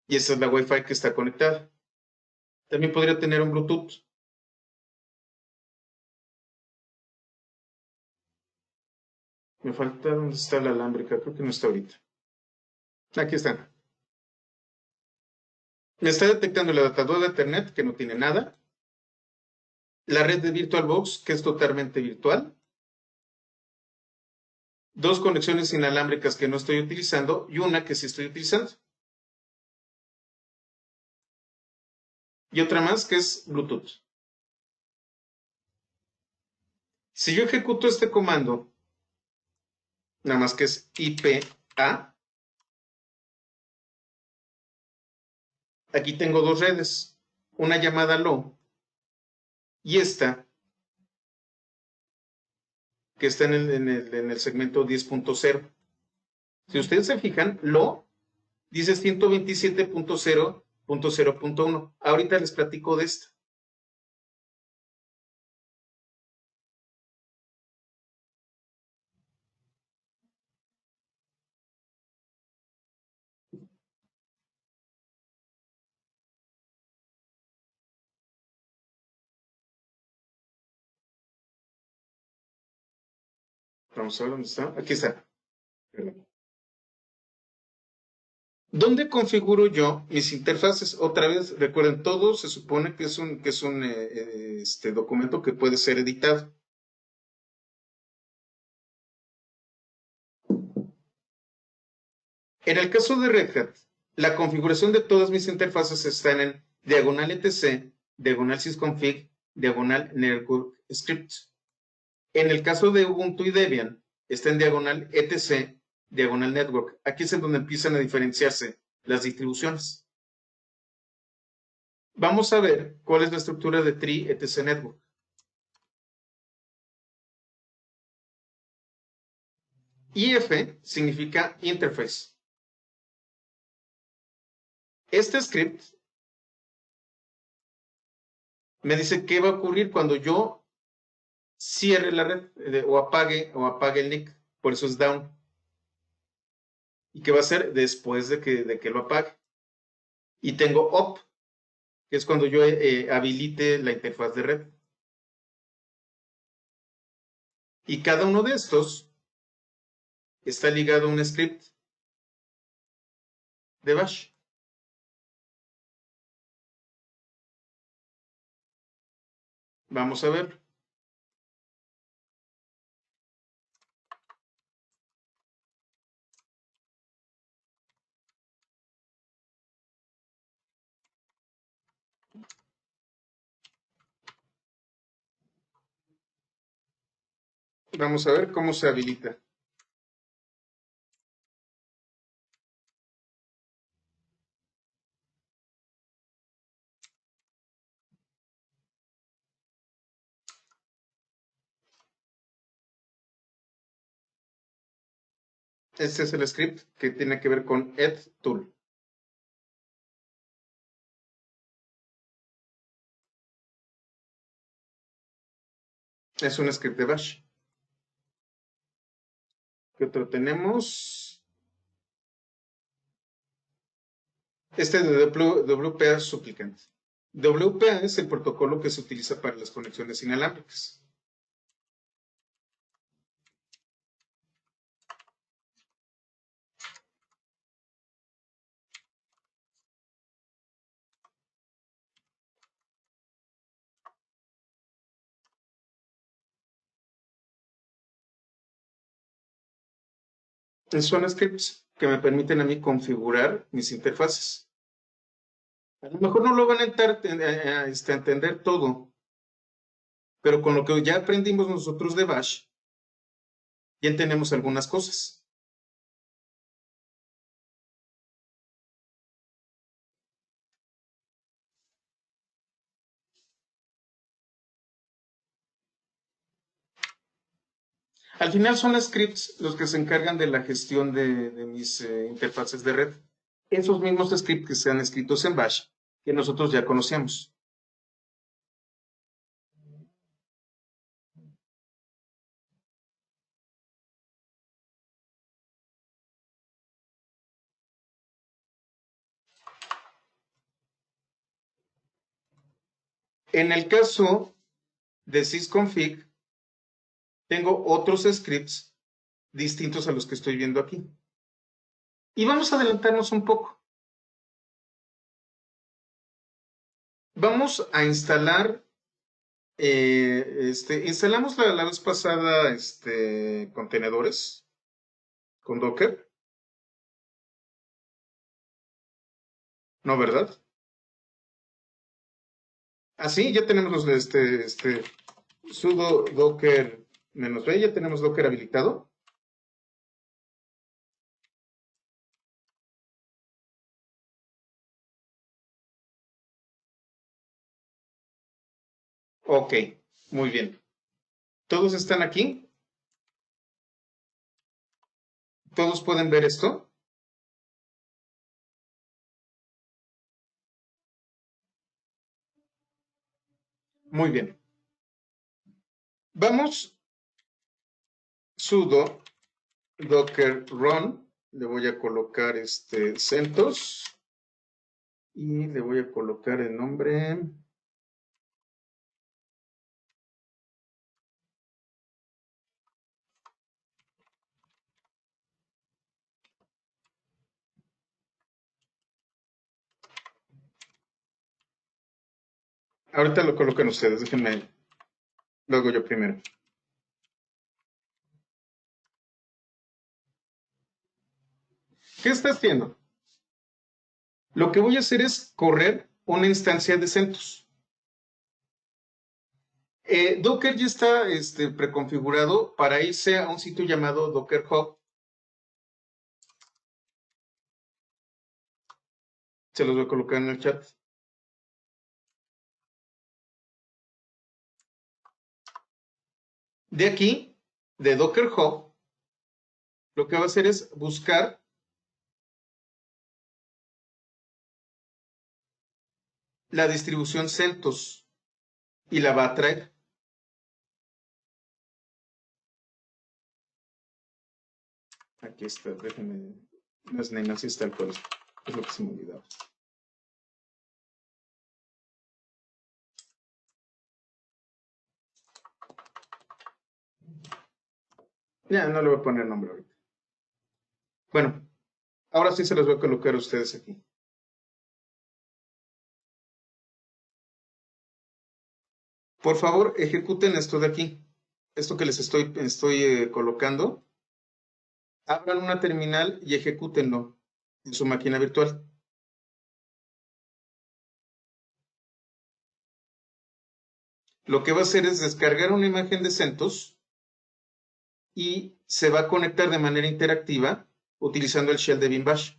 y esta es la Wi-Fi que está conectada. También podría tener un Bluetooth. Me falta, ¿dónde está la alámbrica? Creo que no está ahorita. Aquí está. Me está detectando el adaptador de Ethernet, que no tiene nada. La red de VirtualBox, que es totalmente virtual. Dos conexiones inalámbricas que no estoy utilizando y una que sí estoy utilizando. Y otra más que es Bluetooth. Si yo ejecuto este comando, nada más que es IPA, aquí tengo dos redes, una llamada LO y esta que está en el segmento 10.0. Si ustedes se fijan, LO dice 127.0.0.1. Ahorita les platico de esta. Vamos a ver dónde está. Aquí está. ¿Dónde configuro yo mis interfaces? Otra vez, recuerden, todo se supone que es un documento que puede ser editado. En el caso de Red Hat, la configuración de todas mis interfaces están en diagonal etc, diagonal sysconfig, diagonal network scripts. En el caso de Ubuntu y Debian, está en diagonal etc, diagonal network. Aquí es en donde empiezan a diferenciarse las distribuciones. Vamos a ver cuál es la estructura de tree etc network. IF significa interface. Este script me dice qué va a ocurrir cuando yo cierre la red o apague el NIC. Por eso es down. ¿Y qué va a hacer después de que lo apague? Y tengo up, que es cuando yo habilite la interfaz de red. Y cada uno de estos está ligado a un script de bash. Vamos a ver. Vamos a ver cómo se habilita. Este es el script que tiene que ver con edtool. Es un script de bash. ¿Qué otro tenemos? Este de WPA Supplicant. WPA es el protocolo que se utiliza para las conexiones inalámbricas. Son scripts que me permiten a mí configurar mis interfaces. A lo mejor no lo van a entender todo, pero con lo que ya aprendimos nosotros de bash, ya entendemos algunas cosas. Al final son scripts los que se encargan de la gestión de mis interfaces de red. Esos mismos scripts que sean escritos en bash, que nosotros ya conocíamos. En el caso de sysconfig, tengo otros scripts distintos a los que estoy viendo aquí. Y vamos a adelantarnos un poco. Vamos a instalar, instalamos la vez pasada contenedores con Docker. ¿No, verdad? Así, ya tenemos los de sudo docker -b, ya tenemos Docker habilitado. Ok, muy bien. ¿Todos están aquí? ¿Todos pueden ver esto? Muy bien. Vamos, sudo docker run, le voy a colocar CentOS y le voy a colocar el nombre. Ahorita lo colocan ustedes, déjenme, lo hago yo primero. ¿Qué está haciendo? Lo que voy a hacer es correr una instancia de CentOS. Docker ya está preconfigurado para irse a un sitio llamado Docker Hub. Se los voy a colocar en el chat. De aquí, de Docker Hub, lo que va a hacer es buscar la distribución CentOS y la va a traer. Aquí está, déjenme. Las nenas, está el código. Es lo que se me olvidaba. Ya, no le voy a poner nombre ahorita. Bueno, ahora sí se los voy a colocar a ustedes aquí. Por favor, ejecuten esto de aquí. Esto que les estoy colocando. Abran una terminal y ejecútenlo en su máquina virtual. Lo que va a hacer es descargar una imagen de CentOS y se va a conectar de manera interactiva utilizando el shell de Beam Bash.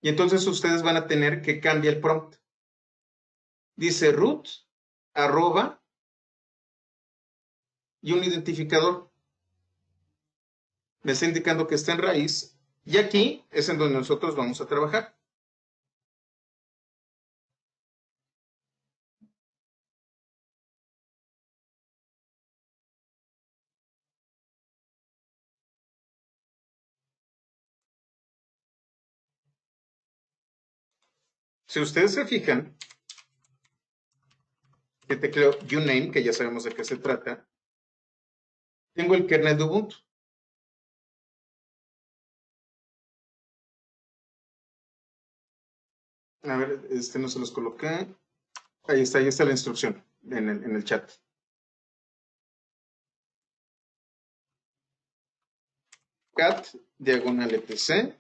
Y entonces ustedes van a tener que cambiar el prompt. Dice root, arroba y un identificador. Me está indicando que está en raíz y aquí es en donde nosotros vamos a trabajar. Si ustedes se fijan, que tecleo uname, que ya sabemos de qué se trata, tengo el kernel de Ubuntu. A ver, no se los coloqué. Ahí está la instrucción en el chat. cat, diagonal etc,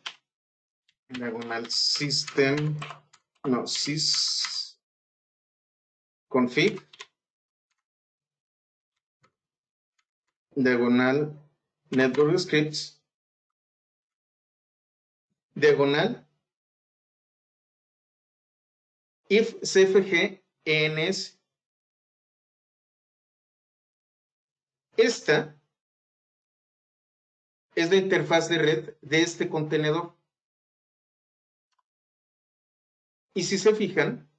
diagonal system, no, sysconfig, diagonal network scripts, diagonal if cfg ens. Esta es la interfaz de red de este contenedor. Y si se fijan,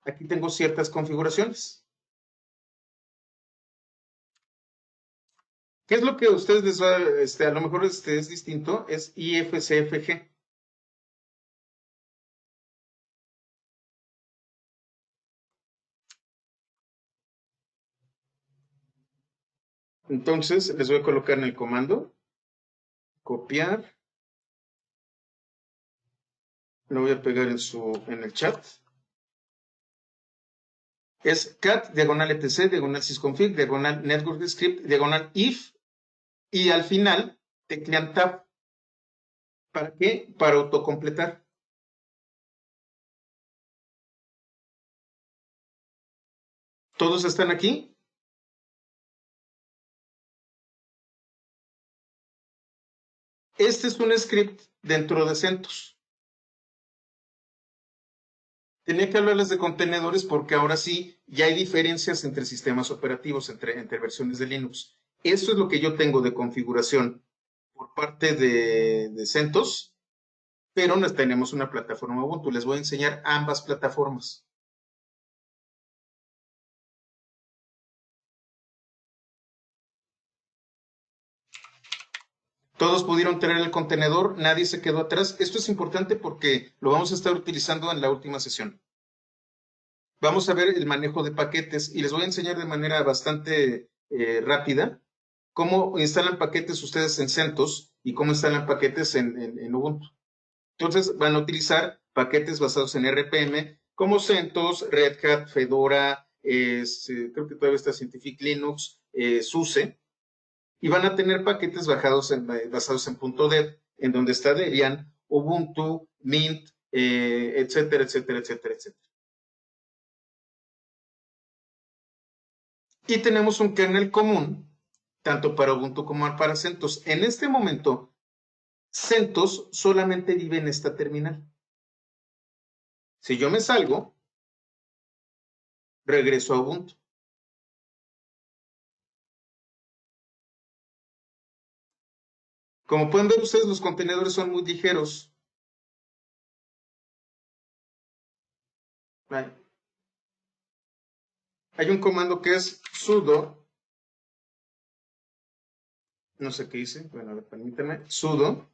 aquí tengo ciertas configuraciones. ¿Qué es lo que a ustedes les va, a lo mejor es distinto? Es ifcfg. Entonces, les voy a colocar en el comando, copiar, lo voy a pegar en el chat. Es cat, diagonal etc, diagonal sysconfig, diagonal network script, diagonal if, y al final teclean tab. ¿Para qué? Para autocompletar. ¿Todos están aquí? Este es un script dentro de CentOS. Tenía que hablarles de contenedores porque ahora sí ya hay diferencias entre sistemas operativos, entre versiones de Linux. Esto es lo que yo tengo de configuración por parte de CentOS, pero nos tenemos una plataforma Ubuntu. Les voy a enseñar ambas plataformas. Todos pudieron tener el contenedor, nadie se quedó atrás. Esto es importante porque lo vamos a estar utilizando en la última sesión. Vamos a ver el manejo de paquetes y les voy a enseñar de manera bastante rápida cómo instalan paquetes ustedes en CentOS y cómo instalan paquetes en Ubuntu. Entonces van a utilizar paquetes basados en RPM como CentOS, Red Hat, Fedora, creo que todavía está Scientific Linux, SUSE, y van a tener paquetes basados en .dev, en donde está Debian, Ubuntu, Mint, etcétera, etcétera, etcétera, etcétera. Y tenemos un kernel común, tanto para Ubuntu como para CentOS. En este momento, CentOS solamente vive en esta terminal. Si yo me salgo, regreso a Ubuntu. Como pueden ver ustedes, los contenedores son muy ligeros. Hay un comando que es sudo, no sé qué hice, bueno, a ver, permítanme, sudo.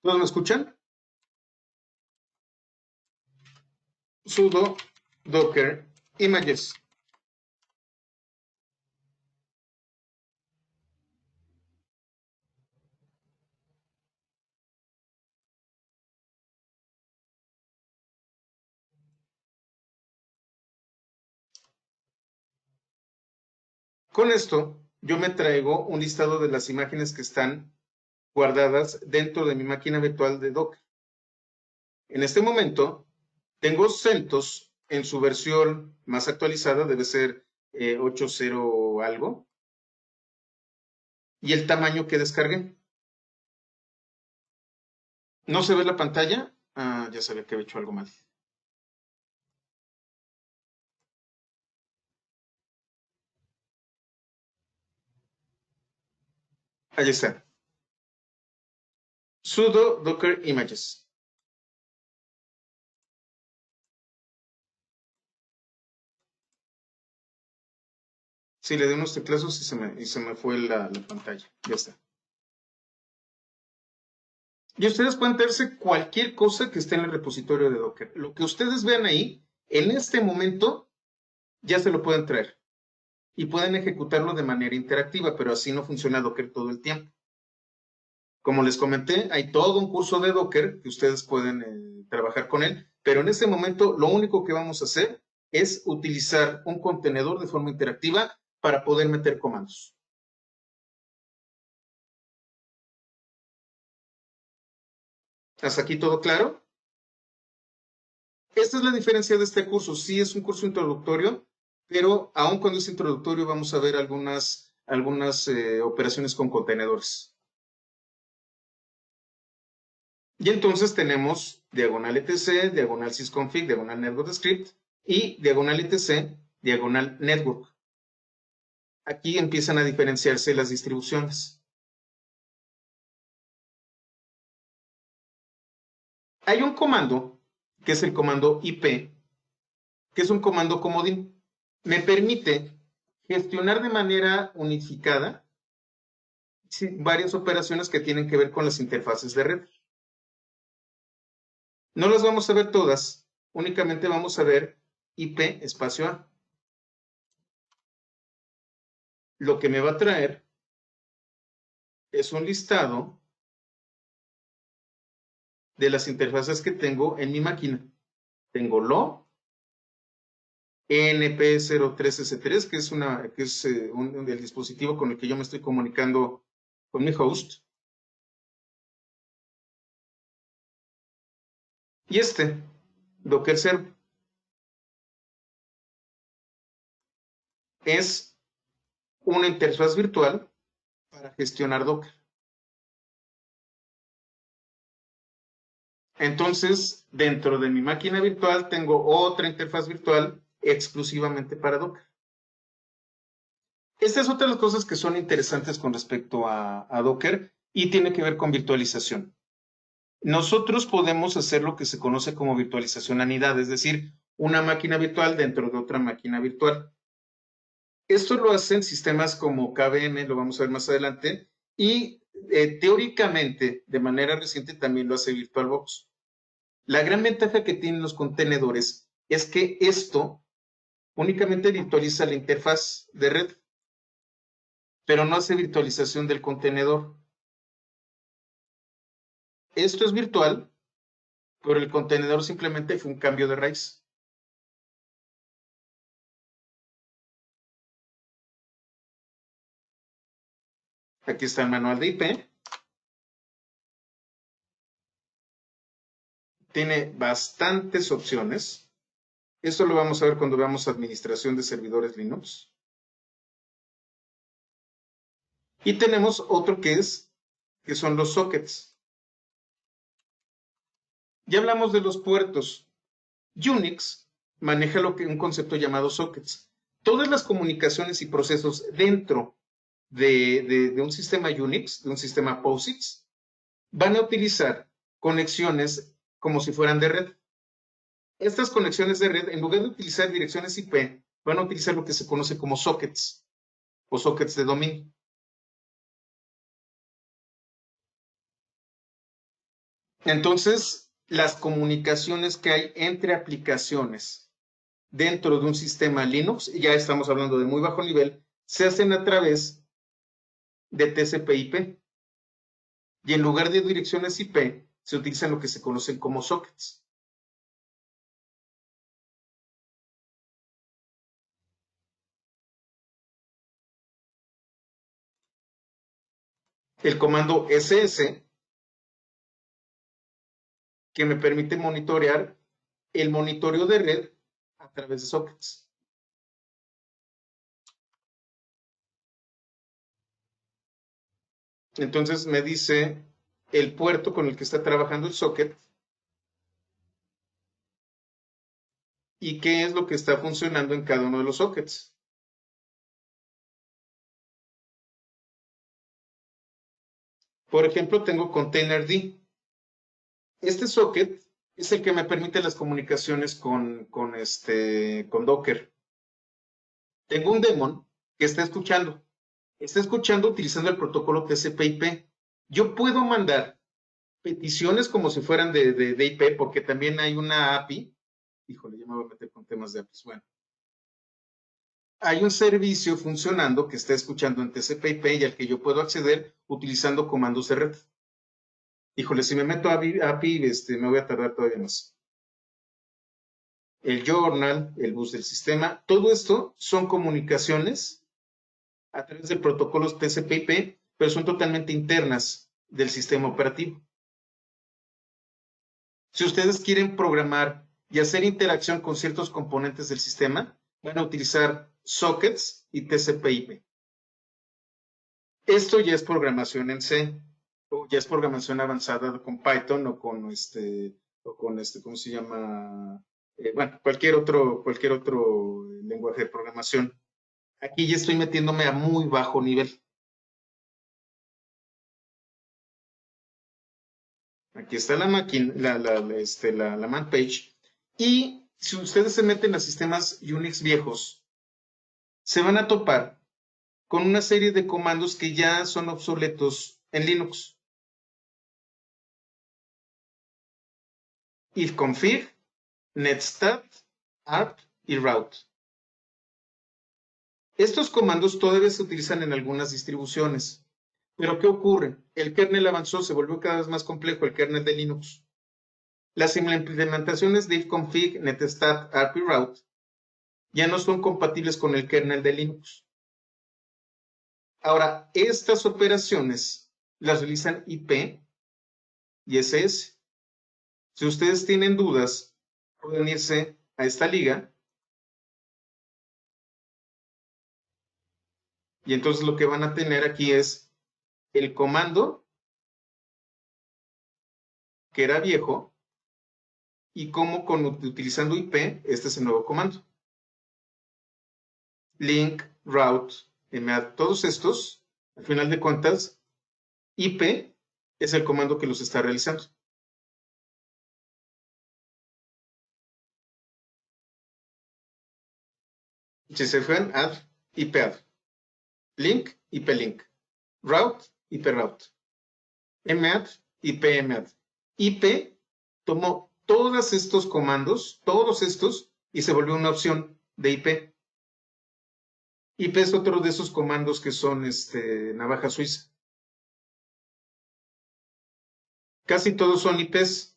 ¿Todos me escuchan? Sudo docker images. Con esto, yo me traigo un listado de las imágenes que están guardadas dentro de mi máquina virtual de Docker. En este momento, tengo CentOS en su versión más actualizada, debe ser 8.0 algo, y el tamaño que descargué. ¿No se ve la pantalla? Ah, ya sabía que había hecho algo mal. Ahí está. Sudo docker images. Sí, le di unos teclazos y se me fue la pantalla. Ya está. Y ustedes pueden traerse cualquier cosa que esté en el repositorio de Docker. Lo que ustedes vean ahí, en este momento, ya se lo pueden traer. Y pueden ejecutarlo de manera interactiva, pero así no funciona Docker todo el tiempo. Como les comenté, hay todo un curso de Docker que ustedes pueden trabajar con él, pero en este momento lo único que vamos a hacer es utilizar un contenedor de forma interactiva para poder meter comandos. ¿Hasta aquí todo claro? Esta es la diferencia de este curso. Sí es un curso introductorio, pero aun cuando es introductorio vamos a ver algunas operaciones con contenedores. Y entonces tenemos diagonal etc, diagonal sysconfig, diagonal network script y diagonal etc, diagonal network. Aquí empiezan a diferenciarse las distribuciones. Hay un comando, que es el comando IP, que es un comando comodín. Me permite gestionar de manera unificada varias operaciones que tienen que ver con las interfaces de red. No las vamos a ver todas, únicamente vamos a ver IP espacio A. Lo que me va a traer es un listado de las interfaces que tengo en mi máquina. Tengo LO, ENP03S3, que es el dispositivo con el que yo me estoy comunicando con mi host. Y este, Docker Server, es una interfaz virtual para gestionar Docker. Entonces, dentro de mi máquina virtual tengo otra interfaz virtual exclusivamente para Docker. Esta es otra de las cosas que son interesantes con respecto a Docker y tiene que ver con virtualización. Nosotros podemos hacer lo que se conoce como virtualización anidada, es decir, una máquina virtual dentro de otra máquina virtual. Esto lo hacen sistemas como KVM, lo vamos a ver más adelante, y teóricamente, de manera reciente, también lo hace VirtualBox. La gran ventaja que tienen los contenedores es que esto únicamente virtualiza la interfaz de red, pero no hace virtualización del contenedor. Esto es virtual, pero el contenedor simplemente fue un cambio de raíz. Aquí está el manual de IP. Tiene bastantes opciones. Esto lo vamos a ver cuando veamos administración de servidores Linux. Y tenemos otro que son los sockets. Ya hablamos de los puertos. Unix maneja un concepto llamado sockets. Todas las comunicaciones y procesos dentro de un sistema Unix, de un sistema POSIX, van a utilizar conexiones como si fueran de red. Estas conexiones de red, en lugar de utilizar direcciones IP, van a utilizar lo que se conoce como sockets o sockets de dominio. Entonces, las comunicaciones que hay entre aplicaciones dentro de un sistema Linux, y ya estamos hablando de muy bajo nivel, se hacen a través de TCP/IP. Y en lugar de direcciones IP, se utilizan lo que se conocen como sockets. El comando SS, que me permite monitorear el monitoreo de red a través de sockets. Entonces me dice el puerto con el que está trabajando el socket y qué es lo que está funcionando en cada uno de los sockets. Por ejemplo, tengo containerd. Este socket es el que me permite las comunicaciones con Docker. Tengo un daemon que está escuchando utilizando el protocolo TCP/IP. Yo puedo mandar peticiones como si fueran de IP, porque también hay una API. Híjole, ya me voy a meter con temas de APIs. Bueno, hay un servicio funcionando que está escuchando en TCP/IP y al que yo puedo acceder utilizando comandos de red. Híjole, si me meto a API, me voy a tardar todavía más. El journal, el bus del sistema, todo esto son comunicaciones a través de protocolos TCP/IP, pero son totalmente internas del sistema operativo. Si ustedes quieren programar y hacer interacción con ciertos componentes del sistema, van a utilizar sockets y TCP/IP. Esto ya es programación en C, o ya es programación avanzada con Python o con ¿cómo se llama? Bueno, cualquier otro lenguaje de programación. Aquí ya estoy metiéndome a muy bajo nivel. Aquí está la máquina, la man page. Y si ustedes se meten a sistemas Unix viejos, se van a topar con una serie de comandos que ya son obsoletos en Linux. Ifconfig, netstat, arp y route. Estos comandos todavía se utilizan en algunas distribuciones. Pero ¿qué ocurre? El kernel avanzó, se volvió cada vez más complejo el kernel de Linux. Las implementaciones de ifconfig, netstat, arp y route ya no son compatibles con el kernel de Linux. Ahora, estas operaciones las realizan IP y SS. Si ustedes tienen dudas, pueden irse a esta liga y entonces lo que van a tener aquí es el comando que era viejo y cómo utilizando IP, este es el nuevo comando. Link, route, MAD, todos estos, al final de cuentas, IP es el comando que los está realizando. Si se fijan, add, IP add. Link, IP link. Route, IP route. MAD, IP MAD. IP tomó todos estos comandos, todos estos, y se volvió una opción de IP. IP es otro de esos comandos que son navaja suiza. Casi todos son IPs.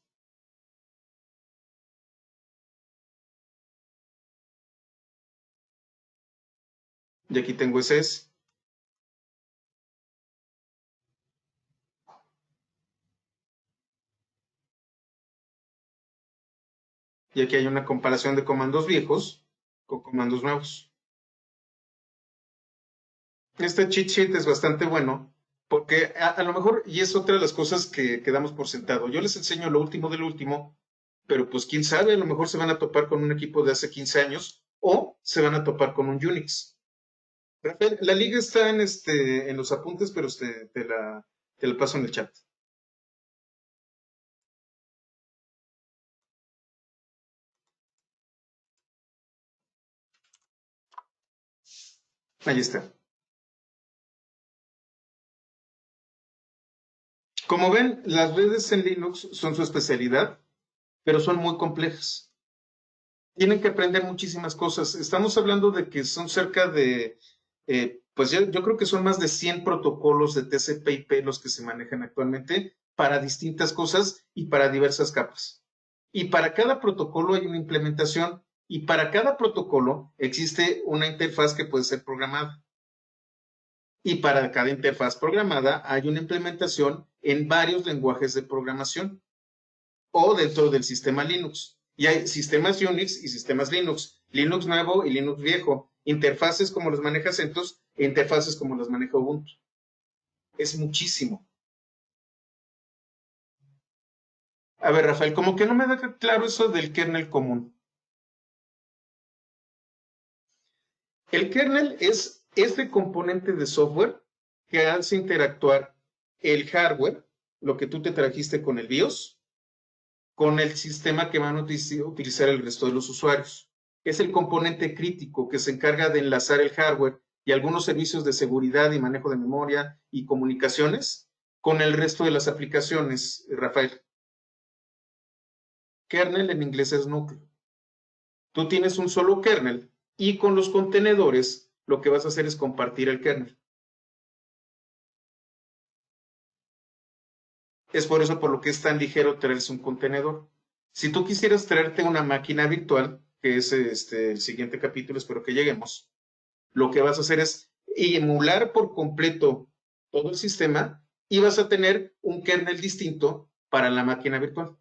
Y aquí tengo SS. Y aquí hay una comparación de comandos viejos con comandos nuevos. Este cheat sheet es bastante bueno porque a lo mejor, y es otra de las cosas que damos por sentado, yo les enseño lo último del último, pero pues quién sabe, a lo mejor se van a topar con un equipo de hace 15 años o se van a topar con un Unix. Rafael, la liga está en los apuntes, pero te la paso en el chat. Ahí está. Como ven, las redes en Linux son su especialidad, pero son muy complejas. Tienen que aprender muchísimas cosas. Estamos hablando de que son cerca de, pues yo creo que son más de 100 protocolos de TCP/IP los que se manejan actualmente para distintas cosas y para diversas capas. Y para cada protocolo hay una implementación y para cada protocolo existe una interfaz que puede ser programada. Y para cada interfaz programada hay una implementación en varios lenguajes de programación o dentro del sistema Linux. Y hay sistemas Unix y sistemas Linux, Linux nuevo y Linux viejo, interfaces como las maneja CentOS e interfaces como las maneja Ubuntu. Es muchísimo. A ver, Rafael, como que no me da claro eso del kernel común. El kernel es este componente de software que hace interactuar el hardware, lo que tú te trajiste con el BIOS, con el sistema que van a utilizar el resto de los usuarios. Es el componente crítico que se encarga de enlazar el hardware y algunos servicios de seguridad y manejo de memoria y comunicaciones con el resto de las aplicaciones, Rafael. Kernel en inglés es núcleo. Tú tienes un solo kernel y con los contenedores lo que vas a hacer es compartir el kernel. Es por eso por lo que es tan ligero traerse un contenedor. Si tú quisieras traerte una máquina virtual, que es el siguiente capítulo, espero que lleguemos, lo que vas a hacer es emular por completo todo el sistema y vas a tener un kernel distinto para la máquina virtual.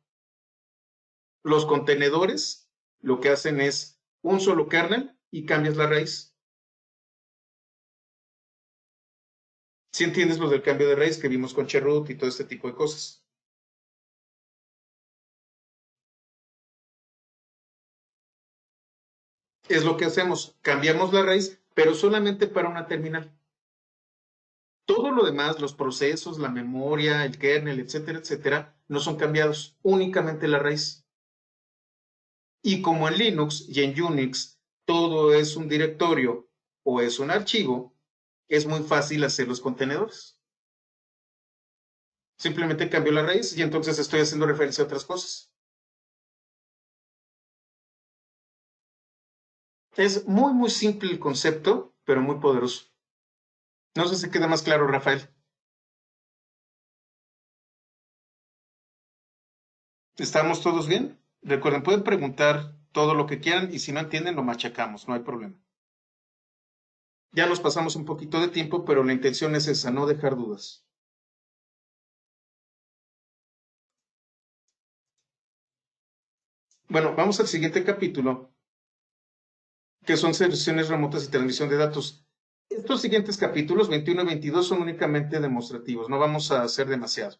Los contenedores lo que hacen es un solo kernel y cambias la raíz. Si entiendes lo del cambio de raíz que vimos con Cherut y todo este tipo de cosas. Es lo que hacemos, cambiamos la raíz, pero solamente para una terminal. Todo lo demás, los procesos, la memoria, el kernel, etcétera, etcétera, no son cambiados, únicamente la raíz. Y como en Linux y en Unix todo es un directorio o es un archivo, es muy fácil hacer los contenedores. Simplemente cambio la raíz y entonces estoy haciendo referencia a otras cosas. Es muy, muy simple el concepto, pero muy poderoso. No sé si queda más claro, Rafael. ¿Estamos todos bien? Recuerden, pueden preguntar todo lo que quieran y si no entienden, lo machacamos, no hay problema. Ya nos pasamos un poquito de tiempo, pero la intención es esa, no dejar dudas. Bueno, vamos al siguiente capítulo, que son sesiones remotas y transmisión de datos. Estos siguientes capítulos, 21 y 22, son únicamente demostrativos, no vamos a hacer demasiado.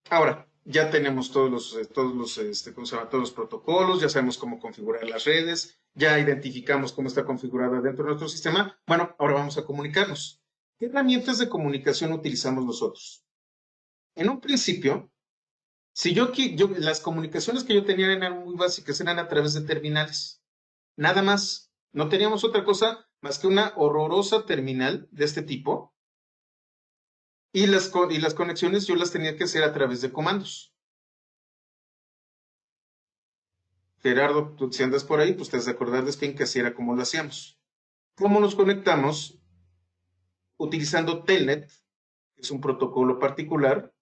Ahora, ya tenemos ¿cómo se llama? Todos los protocolos, ya sabemos cómo configurar las redes, ya identificamos cómo está configurada dentro de nuestro sistema. Bueno, ahora vamos a comunicarnos. ¿Qué herramientas de comunicación utilizamos nosotros? En un principio, si las comunicaciones que yo tenía eran muy básicas, eran a través de terminales. Nada más. No teníamos otra cosa más que una horrorosa terminal de este tipo y las conexiones yo las tenía que hacer a través de comandos. Gerardo, tú si andas por ahí, pues te has de acordar de Spin que así era como lo hacíamos. ¿Cómo nos conectamos? Utilizando Telnet, que es un protocolo particular,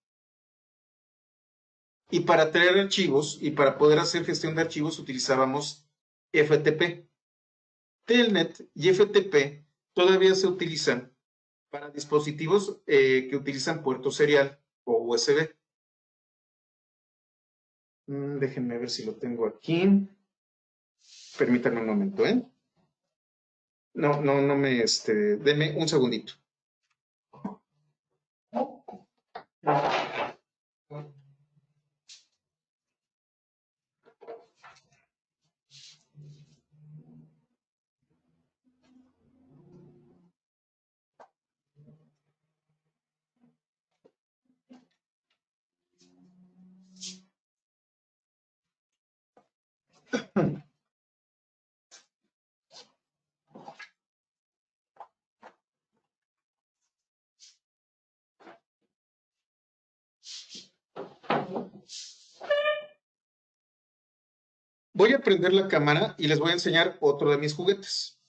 y para traer archivos y para poder hacer gestión de archivos utilizábamos FTP. Telnet y FTP todavía se utilizan para dispositivos que utilizan puerto serial o USB. Déjenme ver si lo tengo aquí. Permítanme un momento, ¿eh? No, no, no me, denme un segundito. Voy a prender la cámara y les voy a enseñar otro de mis juguetes.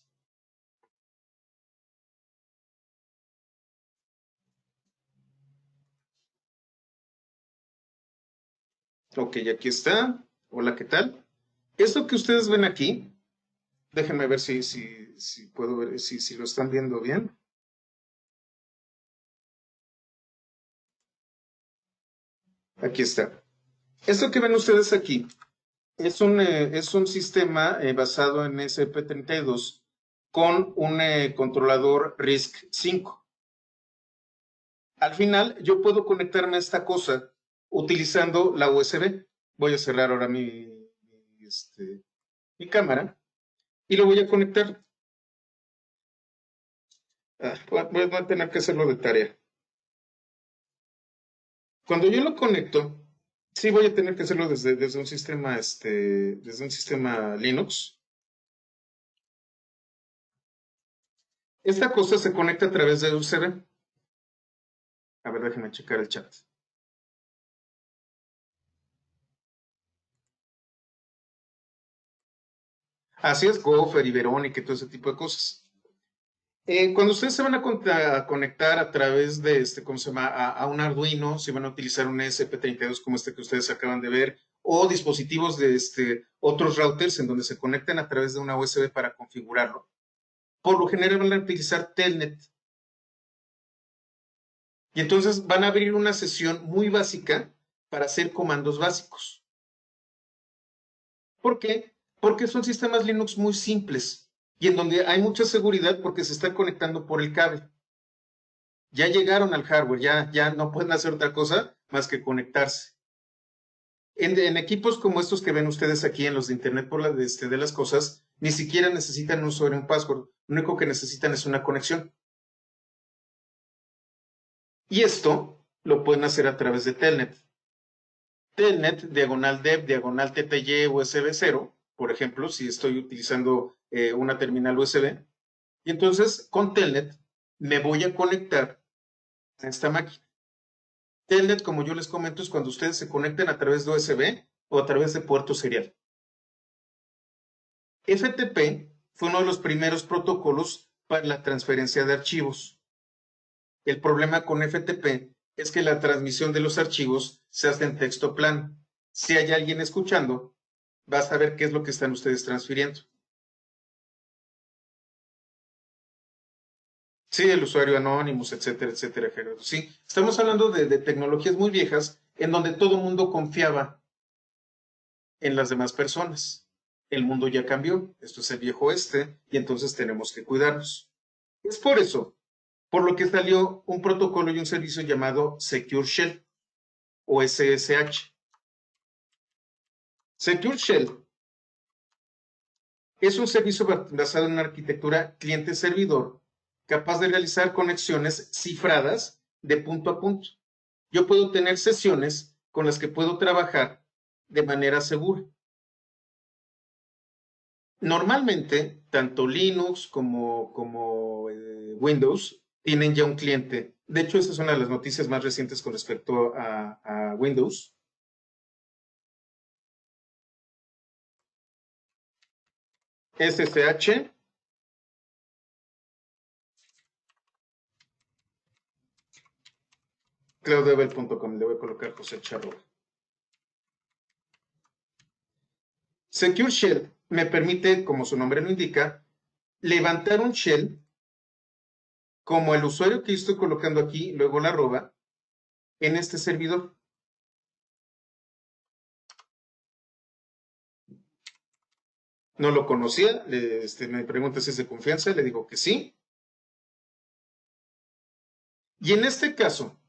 Ok, aquí está. Hola, ¿qué tal? Esto que ustedes ven aquí, déjenme ver si puedo ver, si lo están viendo bien. Aquí está. Esto que ven ustedes aquí es un sistema basado en SP32 con un controlador RISC-V. Al final, yo puedo conectarme a esta cosa utilizando la USB. Voy a cerrar ahora mi cámara y lo voy a conectar. Voy a tener que hacerlo de tarea. Cuando yo lo conecto, sí voy a tener que hacerlo desde un sistema, desde un sistema Linux. Esta cosa se conecta a través de USB. A ver, déjenme checar el chat. Así es, Gopher y Verónica y todo ese tipo de cosas. Cuando ustedes se van a conectar a través de ¿cómo se llama? A un Arduino, si van a utilizar un ESP32 como este que ustedes acaban de ver, o dispositivos de otros routers en donde se conectan a través de una USB para configurarlo. Por lo general van a utilizar Telnet. Y entonces van a abrir una sesión muy básica para hacer comandos básicos. ¿Por qué? Porque son sistemas Linux muy simples y en donde hay mucha seguridad porque se están conectando por el cable. Ya llegaron al hardware, ya no pueden hacer otra cosa más que conectarse. En equipos como estos que ven ustedes aquí en los de Internet por de las cosas, ni siquiera necesitan un usuario y un password. Lo único que necesitan es una conexión. Y esto lo pueden hacer a través de Telnet. Telnet, diagonal dev, diagonal TTY USB 0, por ejemplo, si estoy utilizando una terminal USB. Y entonces con Telnet me voy a conectar a esta máquina. Telnet, como yo les comento, es cuando ustedes se conectan a través de USB o a través de puerto serial. FTP fue uno de los primeros protocolos para la transferencia de archivos. El problema con FTP es que la transmisión de los archivos se hace en texto plano. Si hay alguien escuchando, va a saber qué es lo que están ustedes transfiriendo. Sí, el usuario Anonymous, etcétera, etcétera, Gerardo. Sí, estamos hablando de tecnologías muy viejas en donde todo el mundo confiaba en las demás personas. El mundo ya cambió, esto es el viejo oeste, y entonces tenemos que cuidarnos. Es por eso, por lo que salió un protocolo y un servicio llamado Secure Shell o SSH. Secure Shell es un servicio basado en una arquitectura cliente-servidor capaz de realizar conexiones cifradas de punto a punto. Yo puedo tener sesiones con las que puedo trabajar de manera segura. Normalmente, tanto Linux como Windows tienen ya un cliente. De hecho, esa es una de las noticias más recientes con respecto a Windows. SSH, cloudlevel.com, le voy a colocar José Charro. Secure Shell me permite, como su nombre lo indica, levantar un shell como el usuario que estoy colocando aquí, luego la arroba, en este servidor. No lo conocía, me pregunta si es de confianza, le digo que sí. Y en este caso,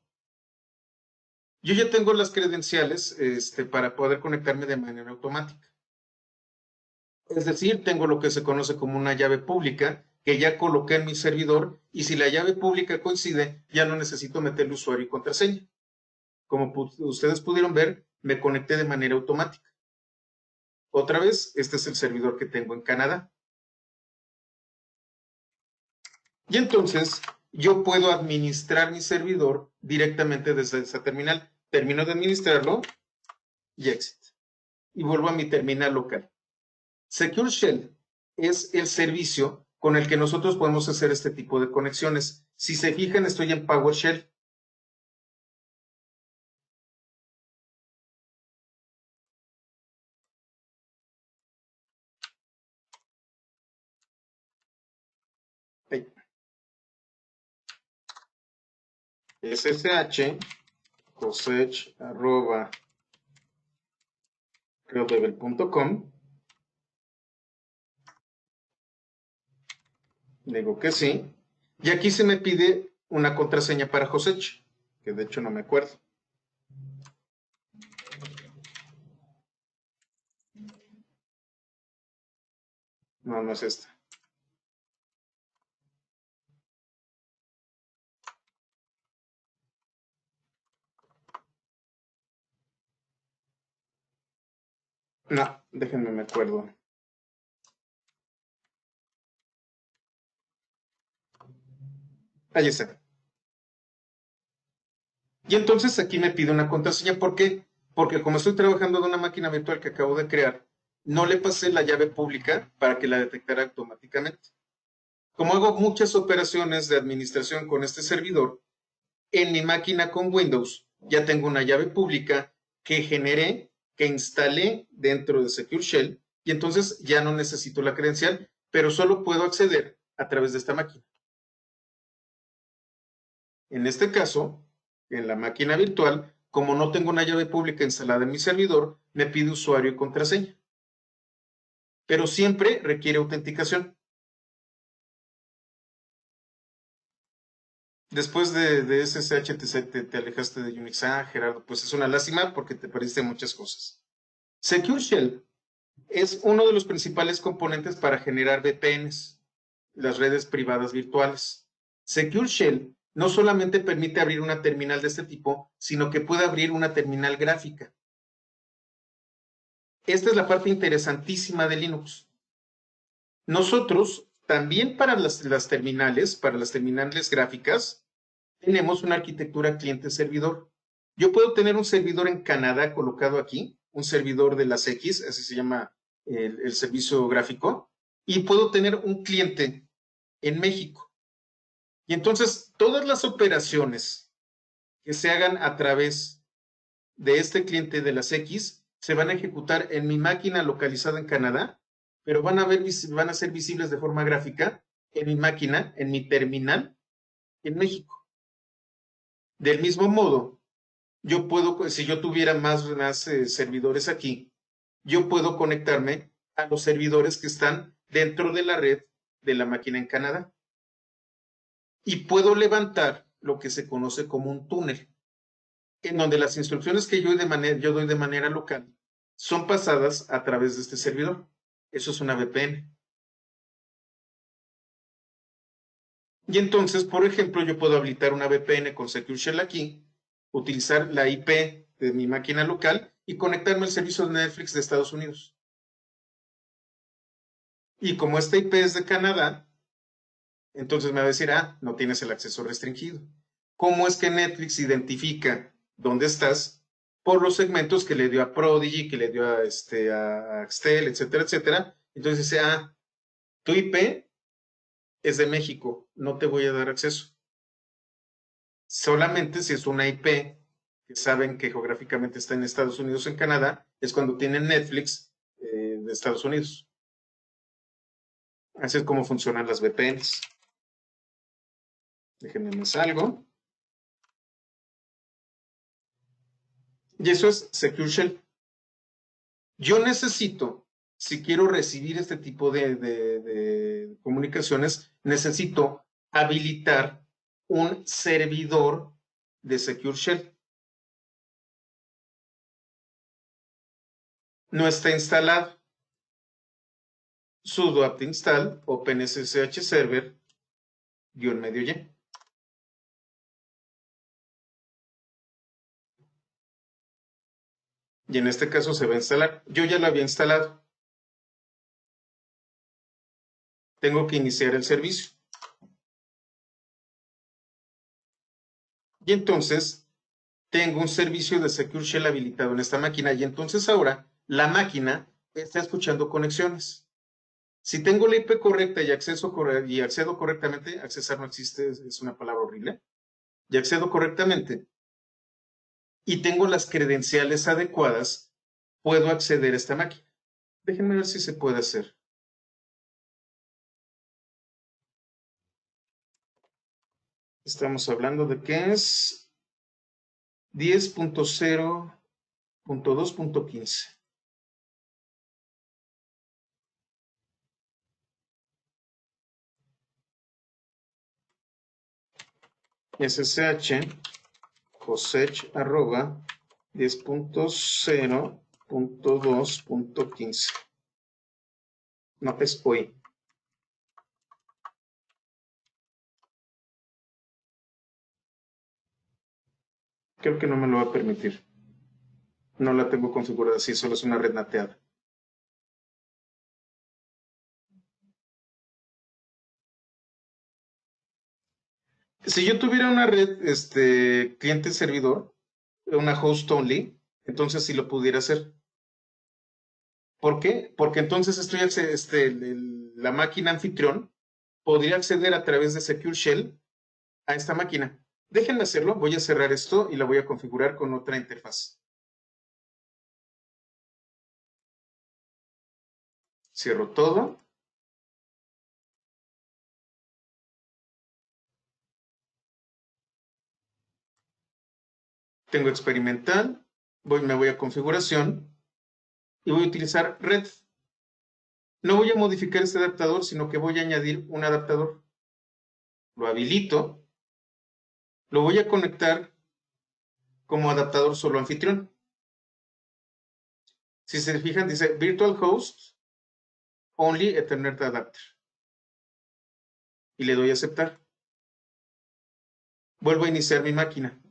yo ya tengo las credenciales para poder conectarme de manera automática. Es decir, tengo lo que se conoce como una llave pública que ya coloqué en mi servidor y si la llave pública coincide, ya no necesito meter el usuario y contraseña. Como ustedes pudieron ver, me conecté de manera automática. Otra vez, este es el servidor que tengo en Canadá. Y entonces, yo puedo administrar mi servidor directamente desde esa terminal. Termino de administrarlo y exit. Y vuelvo a mi terminal local. Secure Shell es el servicio con el que nosotros podemos hacer este tipo de conexiones. Si se fijan, estoy en PowerShell. Ahí. SSH cosech@redlevel.com. Digo que sí. Y aquí se me pide una contraseña para Josech, que de hecho no me acuerdo. No, no es esta. No, déjenme me acuerdo. Ahí está. Y entonces aquí me pide una contraseña. ¿Por qué? Porque como estoy trabajando en una máquina virtual que acabo de crear, no le pasé la llave pública para que la detectara automáticamente. Como hago muchas operaciones de administración con este servidor, en mi máquina con Windows ya tengo una llave pública que generé, que instalé dentro de Secure Shell, y entonces ya no necesito la credencial, pero solo puedo acceder a través de esta máquina. En este caso, en la máquina virtual, como no tengo una llave pública instalada en mi servidor, me pide usuario y contraseña. Pero siempre requiere autenticación. Después de SSH te alejaste de Unix. Ah, Gerardo, pues es una lástima porque te perdiste muchas cosas. Secure Shell es uno de los principales componentes para generar VPNs, las redes privadas virtuales. Secure Shell no solamente permite abrir una terminal de este tipo, sino que puede abrir una terminal gráfica. Esta es la parte interesantísima de Linux. Nosotros también para las terminales, para las terminales gráficas, tenemos una arquitectura cliente-servidor. Yo puedo tener un servidor en Canadá colocado aquí, un servidor de las X, así se llama el servicio gráfico, y puedo tener un cliente en México. Y entonces todas las operaciones que se hagan a través de este cliente de las X se van a ejecutar en mi máquina localizada en Canadá, pero van a ser visibles de forma gráfica en mi máquina, en mi terminal en México. Del mismo modo, yo puedo, si yo tuviera más servidores aquí, yo puedo conectarme a los servidores que están dentro de la red de la máquina en Canadá. Y puedo levantar lo que se conoce como un túnel, en donde las instrucciones que yo doy de manera local son pasadas a través de este servidor. Eso es una VPN. Y entonces, por ejemplo, yo puedo habilitar una VPN con Secure Shell aquí, utilizar la IP de mi máquina local y conectarme al servicio de Netflix de Estados Unidos. Y como esta IP es de Canadá, entonces me va a decir, ah, no tienes el acceso restringido. ¿Cómo es que Netflix identifica dónde estás? Por los segmentos que le dio a Prodigy, que le dio a Axtel, etcétera, etcétera. Entonces dice, ah, tu IP es de México, no te voy a dar acceso. Solamente si es una IP que saben que geográficamente está en Estados Unidos o en Canadá, es cuando tienen Netflix de Estados Unidos. Así es como funcionan las VPNs. Déjenme me salgo. Y eso es Secure Shell. Yo necesito, si quiero recibir este tipo de comunicaciones, necesito habilitar un servidor de Secure Shell. No está instalado. Sudo apt install OpenSSH server -y. Y en este caso se va a instalar. Yo ya lo había instalado. Tengo que iniciar el servicio. Y entonces tengo un servicio de Secure Shell habilitado en esta máquina. Y entonces ahora la máquina está escuchando conexiones. Si tengo la IP correcta y accedo correctamente, accesar no existe, es una palabra horrible, y accedo correctamente, y tengo las credenciales adecuadas, puedo acceder a esta máquina. Déjenme ver si se puede hacer. Estamos hablando de que es 10.0.2.15. SSH cosech@10.0.2.15. No, es hoy. Creo que no me lo va a permitir. No la tengo configurada así, solo es una red nateada. Si yo tuviera una red, cliente-servidor, una host only, entonces sí lo pudiera hacer. ¿Por qué? Porque entonces la máquina anfitrión podría acceder a través de Secure Shell a esta máquina. Déjenme hacerlo, voy a cerrar esto y la voy a configurar con otra interfaz. Cierro todo. Tengo experimental, me voy a configuración y voy a utilizar red. No voy a modificar este adaptador, sino que voy a añadir un adaptador. Lo habilito, lo voy a conectar como adaptador solo anfitrión. Si se fijan, dice Virtual Host Only Ethernet Adapter. Y le doy a aceptar. Vuelvo a iniciar mi máquina.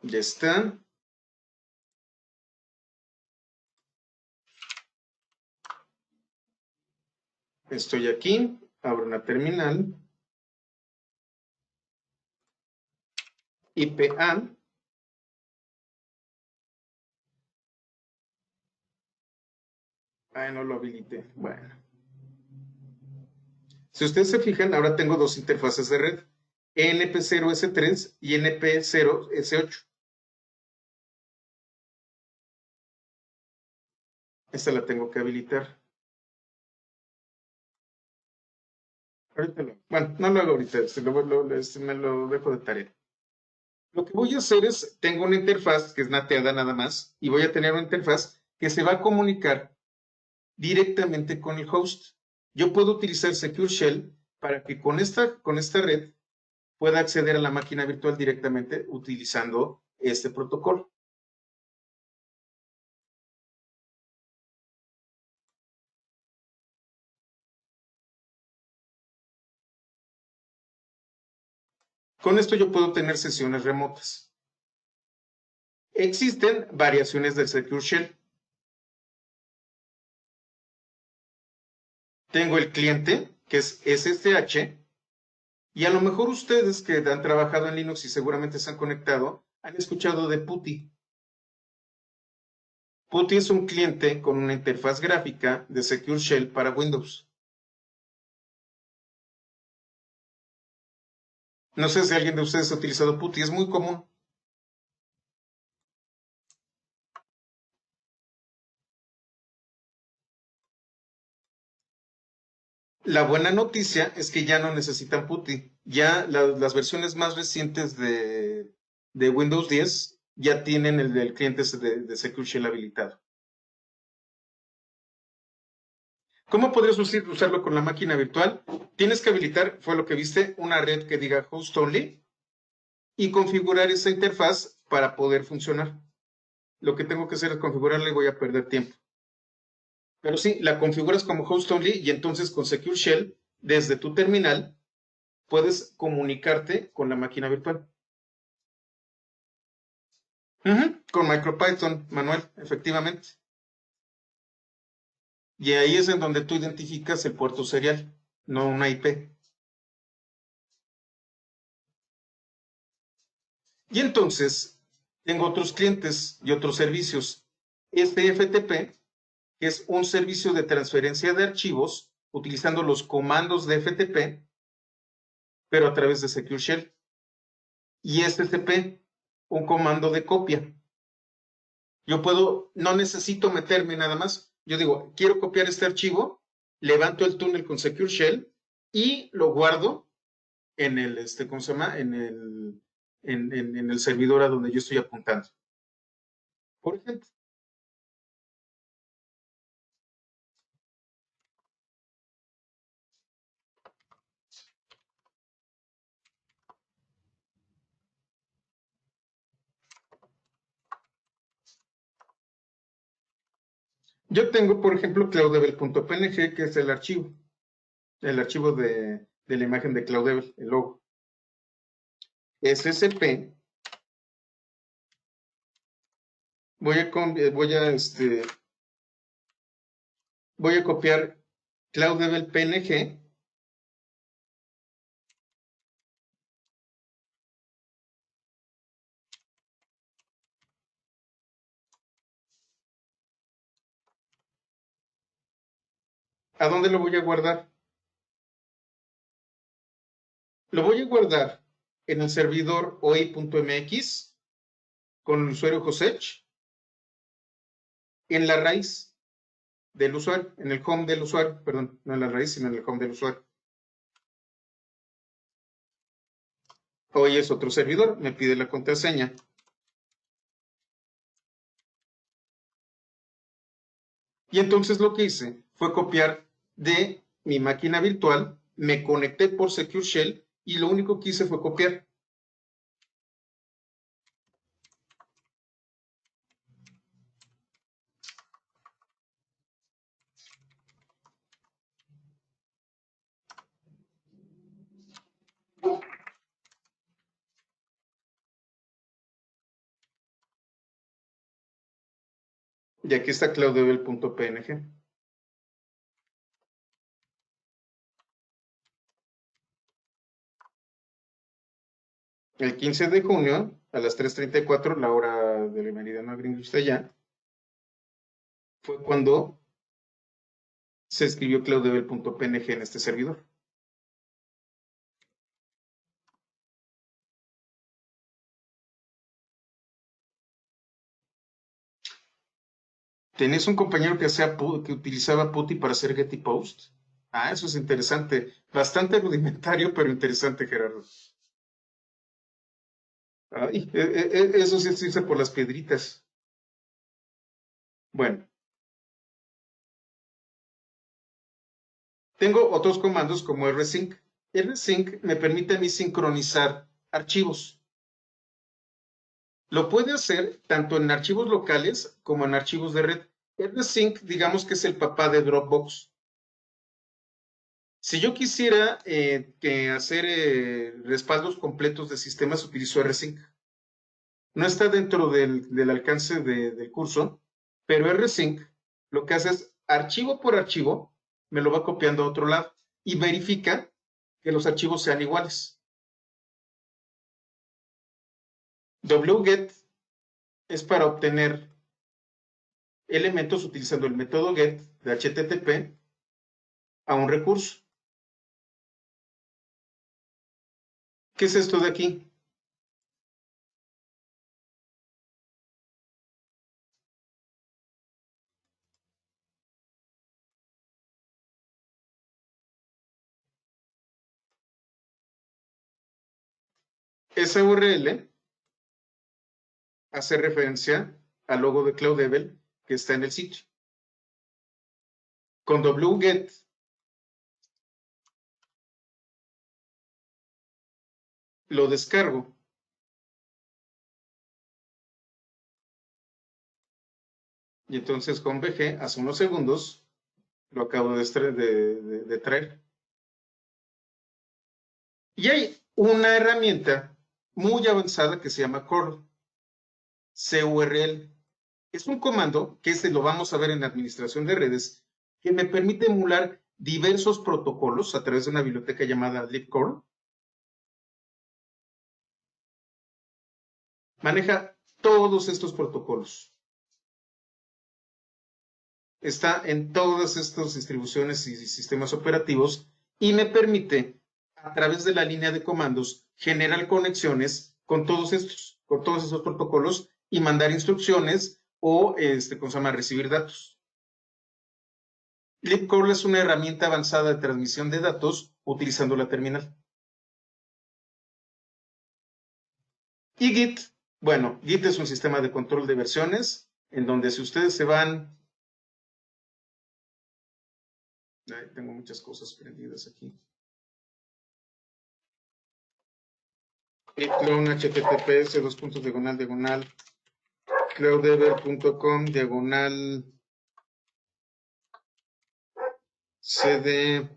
Ya está. Estoy aquí. Abro una terminal. IPA. No lo habilité. Bueno. Si ustedes se fijan, ahora tengo dos interfaces de red. NP0S3 y NP0S8. Esta la tengo que habilitar. Bueno, no lo hago ahorita, me lo dejo de tarea. Lo que voy a hacer es, tengo una interfaz que es nateada nada más, y voy a tener una interfaz que se va a comunicar directamente con el host. Yo puedo utilizar Secure Shell para que con esta red pueda acceder a la máquina virtual directamente utilizando este protocolo. Con esto yo puedo tener sesiones remotas. Existen variaciones del Secure Shell. Tengo el cliente, que es SSH, y a lo mejor ustedes que han trabajado en Linux y seguramente se han conectado, han escuchado de PuTTY. PuTTY es un cliente con una interfaz gráfica de Secure Shell para Windows. No sé si alguien de ustedes ha utilizado PuTTY, es muy común. La buena noticia es que ya no necesitan PuTTY. Ya las versiones más recientes de Windows 10 ya tienen el del cliente de Secure Shell habilitado. ¿Cómo podrías usarlo con la máquina virtual? Tienes que habilitar, fue lo que viste, una red que diga host only y configurar esa interfaz para poder funcionar. Lo que tengo que hacer es configurarla y voy a perder tiempo. Pero sí, la configuras como host only y entonces con Secure Shell, desde tu terminal, puedes comunicarte con la máquina virtual. Con MicroPython, Manuel, efectivamente. Y ahí es en donde tú identificas el puerto serial, no una IP. Y entonces tengo otros clientes y otros servicios. Este FTP, que es un servicio de transferencia de archivos utilizando los comandos de FTP, pero a través de Secure Shell. Y STP, un comando de copia. Yo puedo, no necesito meterme nada más. Yo digo, quiero copiar este archivo, levanto el túnel con Secure Shell y lo guardo en el, ¿cómo se llama? En el servidor a donde yo estoy apuntando. Por ejemplo, yo tengo, por ejemplo, cloudlevel.png, que es el archivo de la imagen de Cloudlevel, el logo. SSP, voy a copiar cloudlevel.png. ¿A dónde lo voy a guardar? Lo voy a guardar en el servidor oi.mx con el usuario Josech, en la raíz del usuario, en el home del usuario, perdón, no en la raíz, sino en el home del usuario. Hoy es otro servidor, me pide la contraseña. Y entonces lo que hice fue copiar de mi máquina virtual, me conecté por Secure Shell y lo único que hice fue copiar. Y aquí está cloudlevel.png. El 15 de junio, a las 3:34, la hora del meridiano gringo allá, fue cuando se escribió cloudlevel.png en este servidor. ¿Tenés un compañero que utilizaba PuTTY para hacer Getty Post? Ah, eso es interesante. Bastante rudimentario, pero interesante, Gerardo. Ay, eso sí se hizo por las piedritas. Bueno, tengo otros comandos como rsync. Rsync me permite a mí sincronizar archivos. Lo puede hacer tanto en archivos locales como en archivos de red. Rsync, digamos que es el papá de Dropbox. Si yo quisiera hacer respaldos completos de sistemas, utilizo rsync. No está dentro del alcance del curso, pero rsync lo que hace es archivo por archivo, me lo va copiando a otro lado y verifica que los archivos sean iguales. wget es para obtener elementos utilizando el método get de HTTP a un recurso. ¿Qué es esto de aquí? Esa URL hace referencia al logo de Cloudlevel que está en el sitio. Con wget lo descargo. Y entonces con VG, hace unos segundos, lo acabo de traer. Y hay una herramienta muy avanzada que se llama Curl. curl. Es un comando que lo vamos a ver en administración de redes, que me permite emular diversos protocolos a través de una biblioteca llamada libcurl. Maneja todos estos protocolos. Está en todas estas distribuciones y sistemas operativos y me permite, a través de la línea de comandos, generar conexiones con todos esos protocolos y mandar instrucciones o, ¿cómo se llama?, recibir datos. libcurl es una herramienta avanzada de transmisión de datos utilizando la terminal. Y Git, bueno, Git es un sistema de control de versiones en donde si ustedes se van... Ay, tengo muchas cosas prendidas aquí. Clone https clouddever.com/cd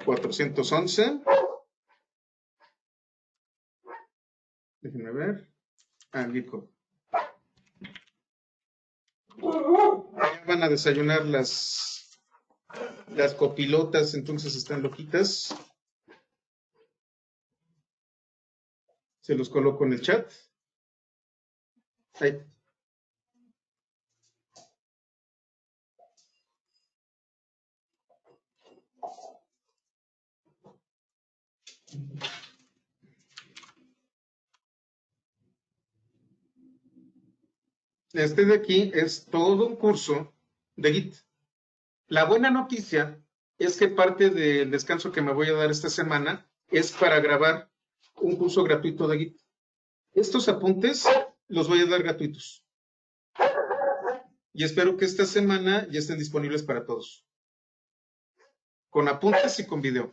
411. Déjenme ver. Gitcode. Van a desayunar las copilotas, entonces están loquitas. Se los coloco en el chat. Ahí. Este de aquí es todo un curso de Git. La buena noticia es que parte del descanso que me voy a dar esta semana es para grabar un curso gratuito de Git. Estos apuntes los voy a dar gratuitos. Y espero que esta semana ya estén disponibles para todos. Con apuntes y con video.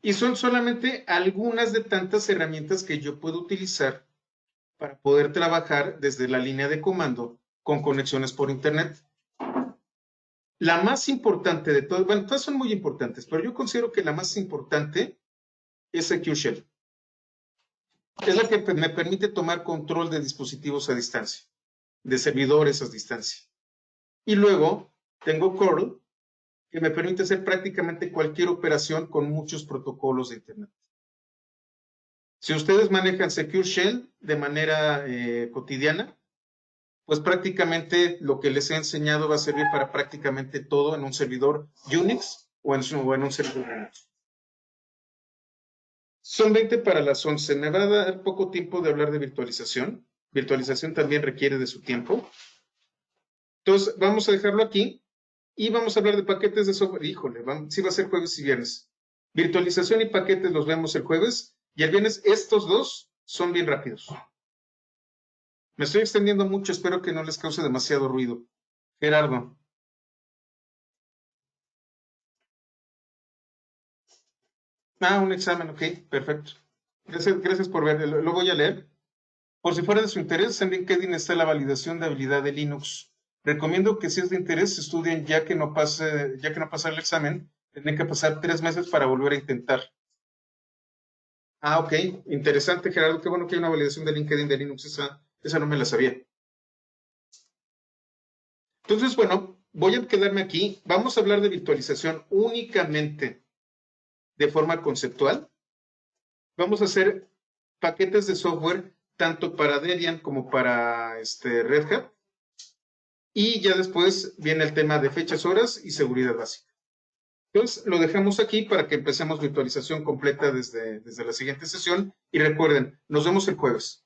Y son solamente algunas de tantas herramientas que yo puedo utilizar para poder trabajar desde la línea de comando con conexiones por Internet. La más importante de todas, bueno, todas son muy importantes, pero yo considero que la más importante es Secure Shell. Es la que me permite tomar control de dispositivos a distancia, de servidores a distancia. Y luego tengo curl, que me permite hacer prácticamente cualquier operación con muchos protocolos de Internet. Si ustedes manejan Secure Shell de manera cotidiana, pues prácticamente lo que les he enseñado va a servir para prácticamente todo en un servidor Unix o en un servidor Linux. Son 20 para las 11. Me va a dar poco tiempo de hablar de virtualización. Virtualización también requiere de su tiempo. Entonces, vamos a dejarlo aquí y vamos a hablar de paquetes de software. Híjole, sí va a ser jueves y viernes. Virtualización y paquetes los vemos el jueves y el viernes estos dos son bien rápidos. Me estoy extendiendo mucho, espero que no les cause demasiado ruido. Gerardo. Un examen, ok, perfecto. Gracias por ver, lo voy a leer. Por si fuera de su interés, en LinkedIn está la validación de habilidad de Linux. Recomiendo que si es de interés, estudien ya que no pasa el examen, tienen que pasar 3 meses para volver a intentar. Ok, interesante, Gerardo, qué bueno que hay una validación de LinkedIn de Linux, esa no me la sabía. Entonces, bueno, voy a quedarme aquí. Vamos a hablar de virtualización únicamente de forma conceptual. Vamos a hacer paquetes de software tanto para Debian como para Red Hat. Y ya después viene el tema de fechas, horas y seguridad básica. Entonces, lo dejamos aquí para que empecemos virtualización completa desde la siguiente sesión. Y recuerden, nos vemos el jueves.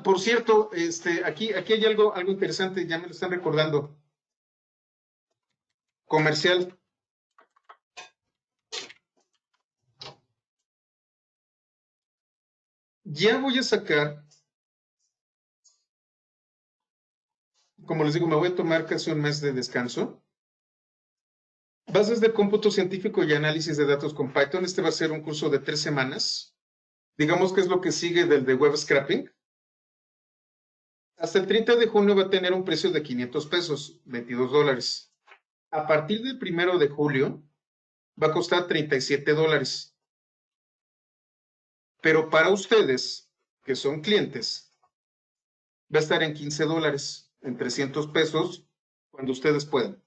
Por cierto, aquí hay algo interesante, ya me lo están recordando. Comercial. Ya voy a sacar, como les digo, me voy a tomar casi un mes de descanso. Bases de cómputo científico y análisis de datos con Python. Este va a ser un curso de 3 semanas. Digamos que es lo que sigue del de web scraping. Hasta el 30 de junio va a tener un precio de 500 pesos, 22 dólares. A partir del 1 de julio va a costar 37 dólares. Pero para ustedes, que son clientes, va a estar en 15 dólares, en 300 pesos, cuando ustedes puedan.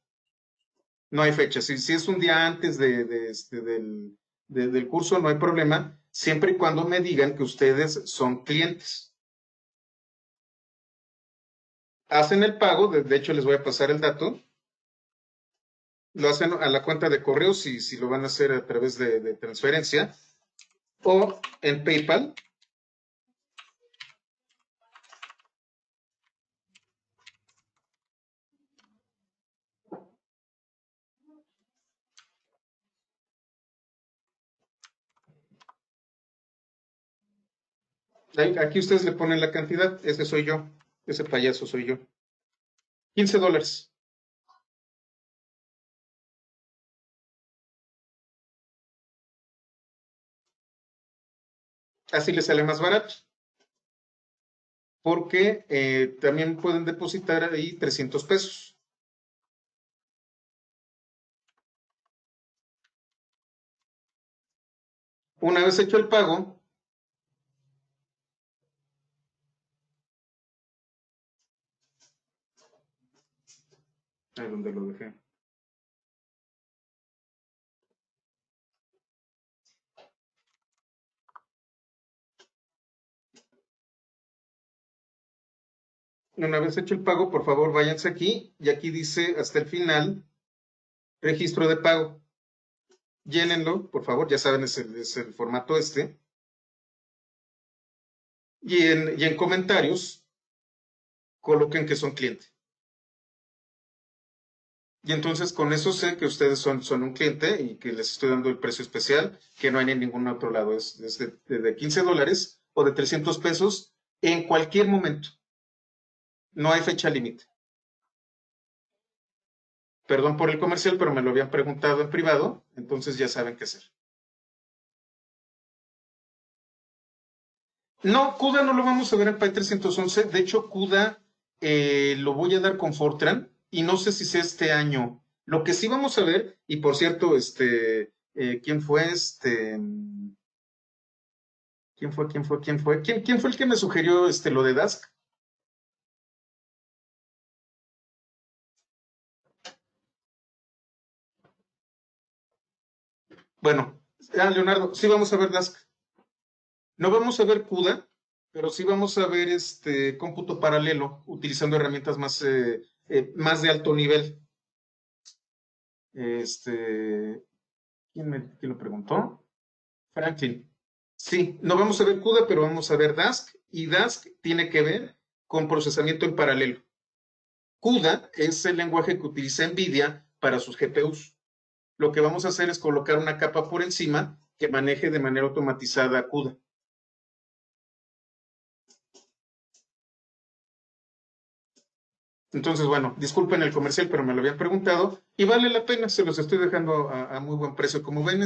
No hay fecha. Si es un día antes del curso, no hay problema, siempre y cuando me digan que ustedes son clientes. Hacen el pago, de hecho les voy a pasar el dato, lo hacen a la cuenta de correo si lo van a hacer a través de transferencia, o en PayPal. Aquí ustedes le ponen la cantidad, ese soy yo, ese payaso soy yo. 15 dólares. Así les sale más barato, porque también pueden depositar ahí 300 pesos. Una vez hecho el pago, ahí donde lo dejé. Una vez hecho el pago, por favor, váyanse aquí y aquí dice hasta el final, registro de pago. Llénenlo, por favor, ya saben, es el formato este. Y en comentarios, coloquen que son cliente. Y entonces con eso sé que ustedes son un cliente y que les estoy dando el precio especial, que no hay en ningún otro lado. Es de 15 dólares o de 300 pesos en cualquier momento. No hay fecha límite. Perdón por el comercial, pero me lo habían preguntado en privado, entonces ya saben qué hacer. No, CUDA no lo vamos a ver en PAI 311. De hecho, CUDA lo voy a dar con Fortran y no sé si sea este año. Lo que sí vamos a ver, y por cierto, ¿quién fue ¿Quién fue el que me sugirió lo de Dask? Bueno, Leonardo, sí vamos a ver Dask. No vamos a ver CUDA, pero sí vamos a ver cómputo paralelo, utilizando herramientas más de alto nivel. ¿Quién lo preguntó? Franklin. Sí, no vamos a ver CUDA, pero vamos a ver Dask, y Dask tiene que ver con procesamiento en paralelo. CUDA es el lenguaje que utiliza NVIDIA para sus GPUs. Lo que vamos a hacer es colocar una capa por encima que maneje de manera automatizada CUDA. Entonces, bueno, disculpen el comercial, pero me lo habían preguntado y vale la pena, se los estoy dejando a muy buen precio. Como ven,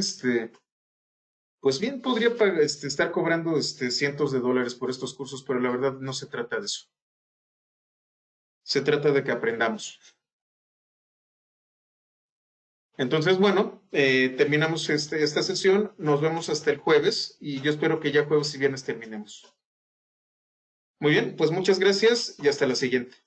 pues bien, podría estar cobrando cientos de dólares por estos cursos, pero la verdad no se trata de eso. Se trata de que aprendamos. Entonces, bueno, terminamos esta sesión. Nos vemos hasta el jueves y yo espero que ya jueves y viernes terminemos. Muy bien, pues muchas gracias y hasta la siguiente.